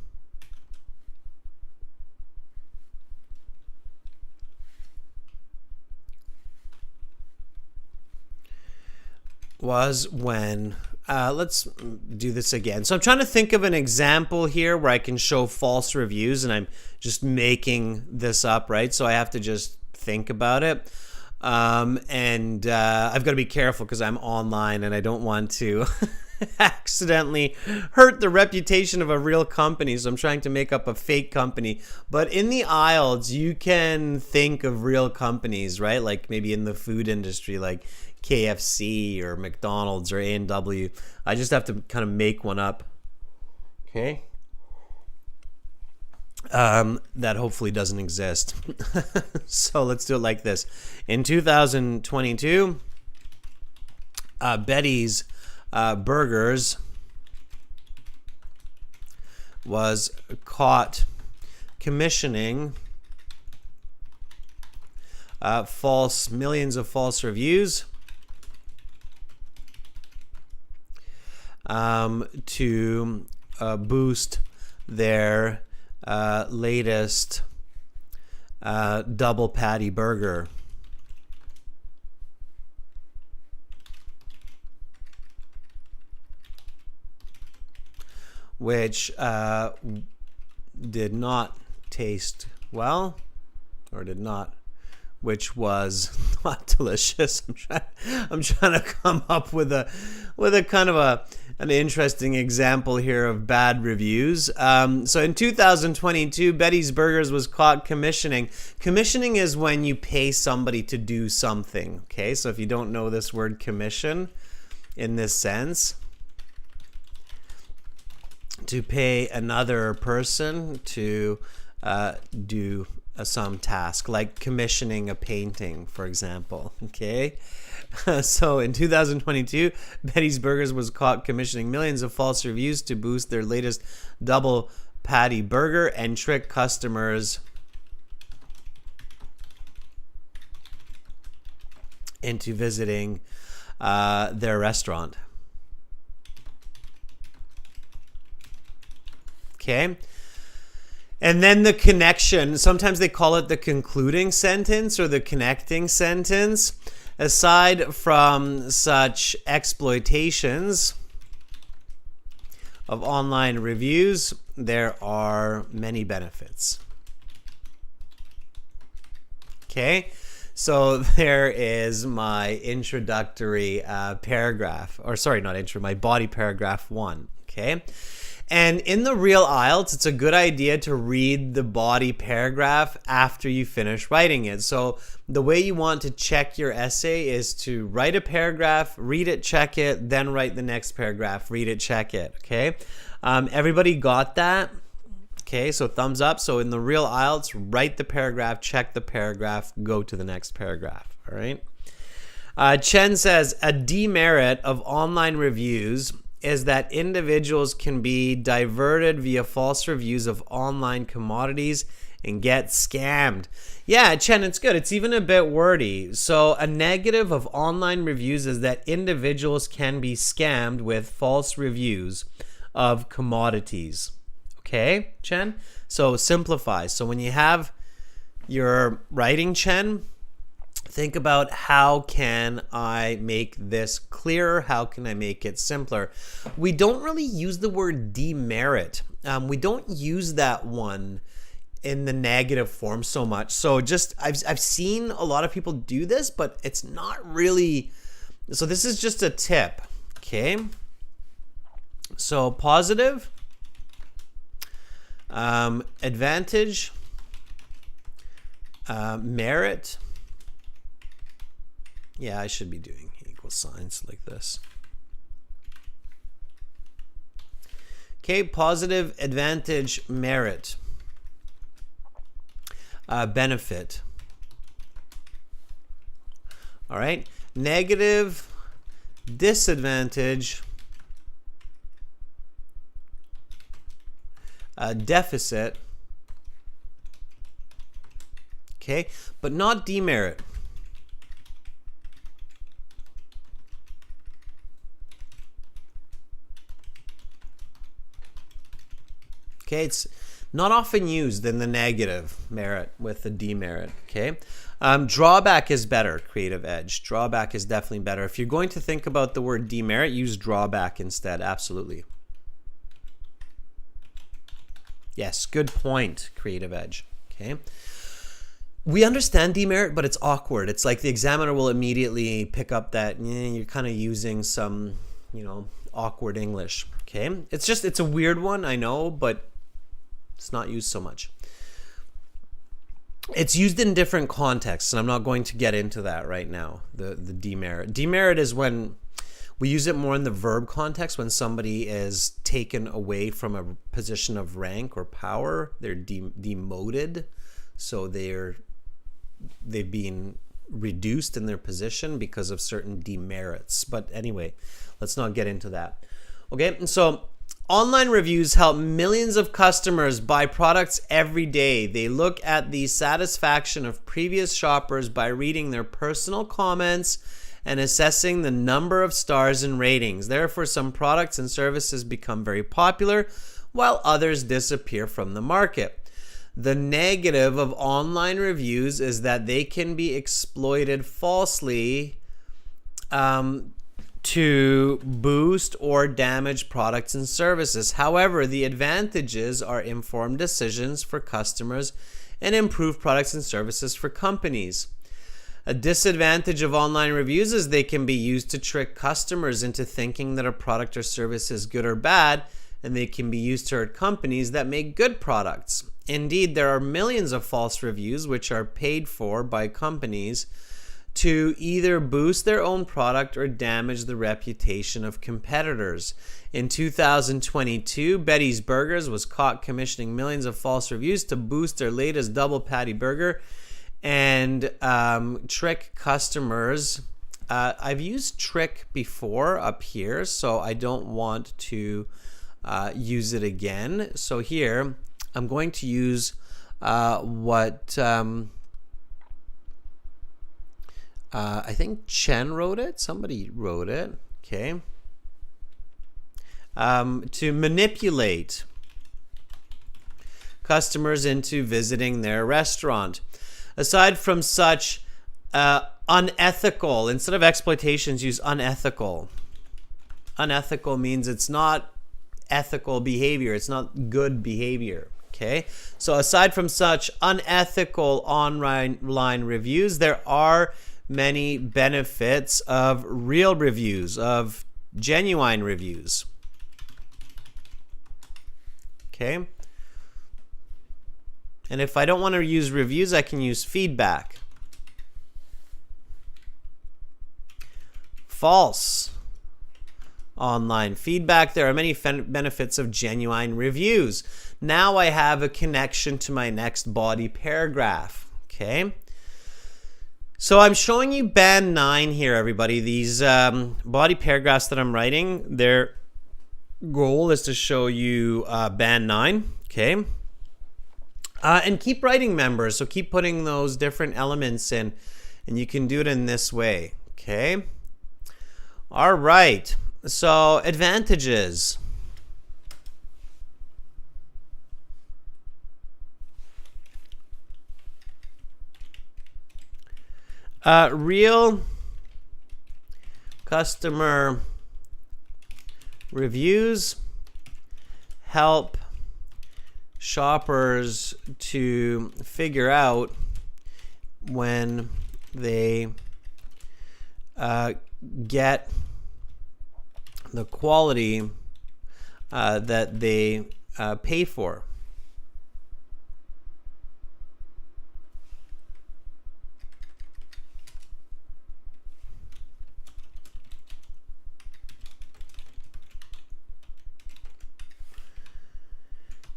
was when, let's do this again. So I'm trying to think of an example here where I can show false reviews, and I'm just making this up, right? So I have to just think about it. And I've got to be careful because I'm online and I don't want to accidentally hurt the reputation of a real company. So I'm trying to make up a fake company. But in the IELTS, you can think of real companies, right? Like maybe in the food industry, like KFC or McDonald's or A&W. I just have to kind of make one up. Okay. That hopefully doesn't exist. So let's do it like this. In 2022, Betty's Burgers was caught commissioning millions of false reviews to boost their latest double patty burger. Which did not taste well, or did not, which was not delicious. I'm trying to come up with a kind of an interesting example here of bad reviews. So in 2022, Betty's Burgers was caught commissioning. Commissioning is when you pay somebody to do something. Okay, so if you don't know this word commission in this sense, to pay another person to do some task, like commissioning a painting, for example. Okay, so in 2022, Betty's Burgers was caught commissioning millions of false reviews to boost their latest double patty burger and trick customers into visiting their restaurant. Okay. And then the connection, sometimes they call it the concluding sentence or the connecting sentence. Aside from such exploitations of online reviews, there are many benefits. Okay, so there is my introductory paragraph, or sorry, not intro, my body paragraph 1. Okay. And in the real IELTS, it's a good idea to read the body paragraph after you finish writing it. So the way you want to check your essay is to write a paragraph, read it, check it, then write the next paragraph, read it, check it. Okay, everybody got that? Okay, so thumbs up. So in the real IELTS, write the paragraph, check the paragraph, go to the next paragraph. All right. Chen says, a demerit of online reviews is that individuals can be diverted via false reviews of online commodities and get scammed. Yeah, Chen, it's good. It's even a bit wordy. So a negative of online reviews is that individuals can be scammed with false reviews of commodities. Okay, Chen? So simplify. So when you have your writing, Chen, think about how can I make this clearer? How can I make it simpler? We don't really use the word demerit. We don't use that one in the negative form so much. So just I've seen a lot of people do this, but it's not really. So this is just a tip. Okay. So positive, advantage, merit. Yeah, I should be doing equal signs like this. Okay, positive, advantage, merit. benefit. All right, negative, disadvantage, deficit, okay, but not demerit. Okay, it's not often used in the negative merit with the demerit, okay? Drawback is better, creative edge. Drawback is definitely better. If you're going to think about the word demerit, use drawback instead, absolutely. Yes, good point, creative edge, okay? We understand demerit, but it's awkward. It's like the examiner will immediately pick up that you're kind of using some, awkward English, okay? It's a weird one, I know, but it's not used so much. It's used in different contexts, and I'm not going to get into that right now, the demerit. Demerit is when we use it more in the verb context, when somebody is taken away from a position of rank or power. They're demoted, so they've been reduced in their position because of certain demerits. But anyway, let's not get into that. Okay, and so online reviews help millions of customers buy products every day. They look at the satisfaction of previous shoppers by reading their personal comments and assessing the number of stars and ratings. Therefore, some products and services become very popular while others disappear from the market. The negative of online reviews is that they can be exploited falsely to boost or damage products and services. However, the advantages are informed decisions for customers and improved products and services for companies. A disadvantage of online reviews is they can be used to trick customers into thinking that a product or service is good or bad, and they can be used to hurt companies that make good products. Indeed, there are millions of false reviews which are paid for by companies to either boost their own product or damage the reputation of competitors. In 2022, Betty's Burgers was caught commissioning millions of false reviews to boost their latest double patty burger and trick customers. I've used trick before up here, so I don't want to use it again. So here, I'm going to use what I think Chen wrote it. Somebody wrote it. Okay. To manipulate customers into visiting their restaurant. Aside from such unethical, instead of exploitations, use unethical. Unethical means it's not ethical behavior. It's not good behavior. Okay. So aside from such unethical online reviews, there are many benefits of real reviews, of genuine reviews. Okay. And if I don't want to use reviews, I can use feedback. False online feedback. There are many benefits of genuine reviews. Now I have a connection to my next body paragraph. Okay. So I'm showing you band 9 here, everybody. These body paragraphs that I'm writing, their goal is to show you band 9, okay? And keep writing, members. So keep putting those different elements in, and you can do it in this way, okay? All right. So advantages. Real customer reviews help shoppers to figure out when they get the quality that they pay for.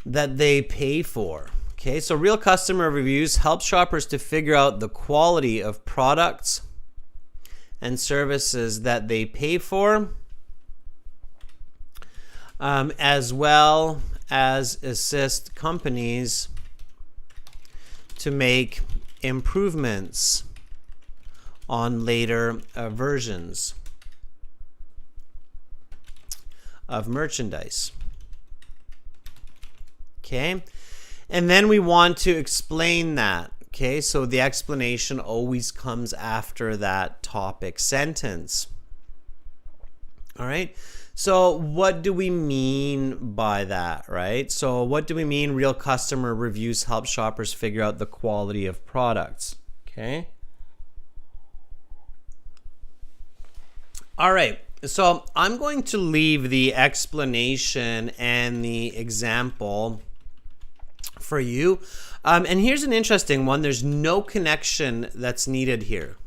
That they pay for. Okay, so real customer reviews help shoppers to figure out the quality of products and services that they pay for, as well as assist companies to make improvements on later versions of merchandise. Okay, and then we want to explain that. Okay, so the explanation always comes after that topic sentence. All right, so what do we mean by that, right? So what do we mean real customer reviews help shoppers figure out the quality of products? Okay. All right, so I'm going to leave the explanation and the example for you. And here's an interesting one. There's no connection that's needed here.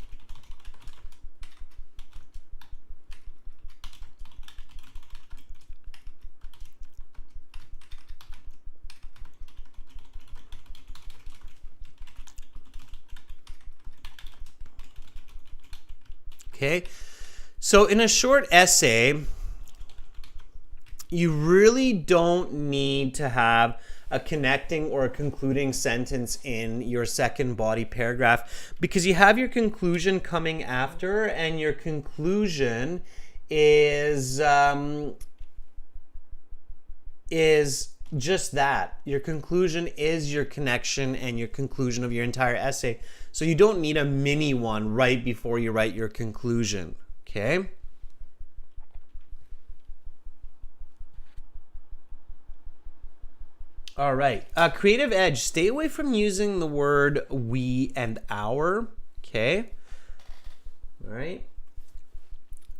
Okay, so in a short essay, you really don't need to have a connecting or a concluding sentence in your second body paragraph, because you have your conclusion coming after, and your conclusion is just that. Your conclusion is your connection and your conclusion of your entire essay. So you don't need a mini one right before you write your conclusion. Okay? All right. Creative edge. Stay away from using the word we and our. Okay. All right.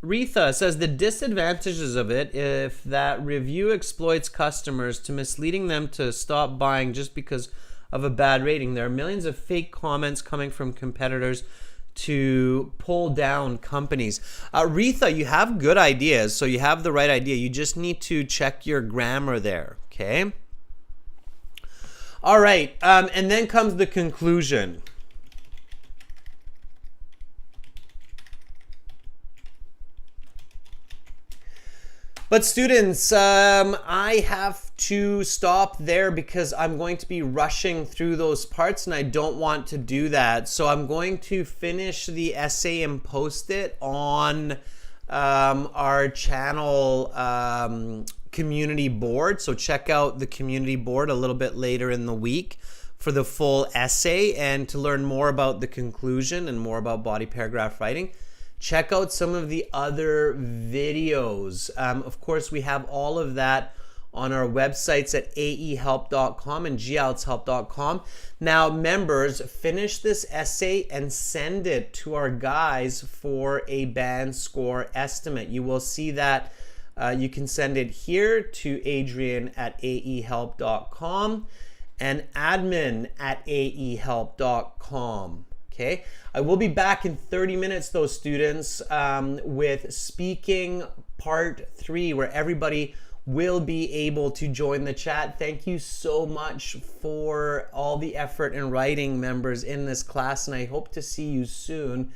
Retha says the disadvantages of it, if that review exploits customers to misleading them to stop buying just because of a bad rating. There are millions of fake comments coming from competitors to pull down companies. Retha, you have good ideas, so you have the right idea. You just need to check your grammar there. Okay. All right, and then comes the conclusion. But students, I have to stop there because I'm going to be rushing through those parts and I don't want to do that. So I'm going to finish the essay and post it on our channel community board. So check out the community board a little bit later in the week for the full essay, and to learn more about the conclusion and more about body paragraph writing. Check out some of the other videos. Of course, we have all of that on our websites at aehelp.com and gieltshelp.com. Now, members, finish this essay and send it to our guys for a band score estimate. You will see that you can send it here to adrian@aehelp.com and admin@aehelp.com. Okay, I will be back in 30 minutes, though, students, with speaking part 3, where everybody will be able to join the chat. Thank you so much for all the effort in writing, members, in this class, and I hope to see you soon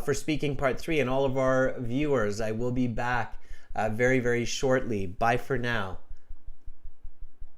for speaking part 3. And all of our viewers, I will be back very, very shortly. Bye for now.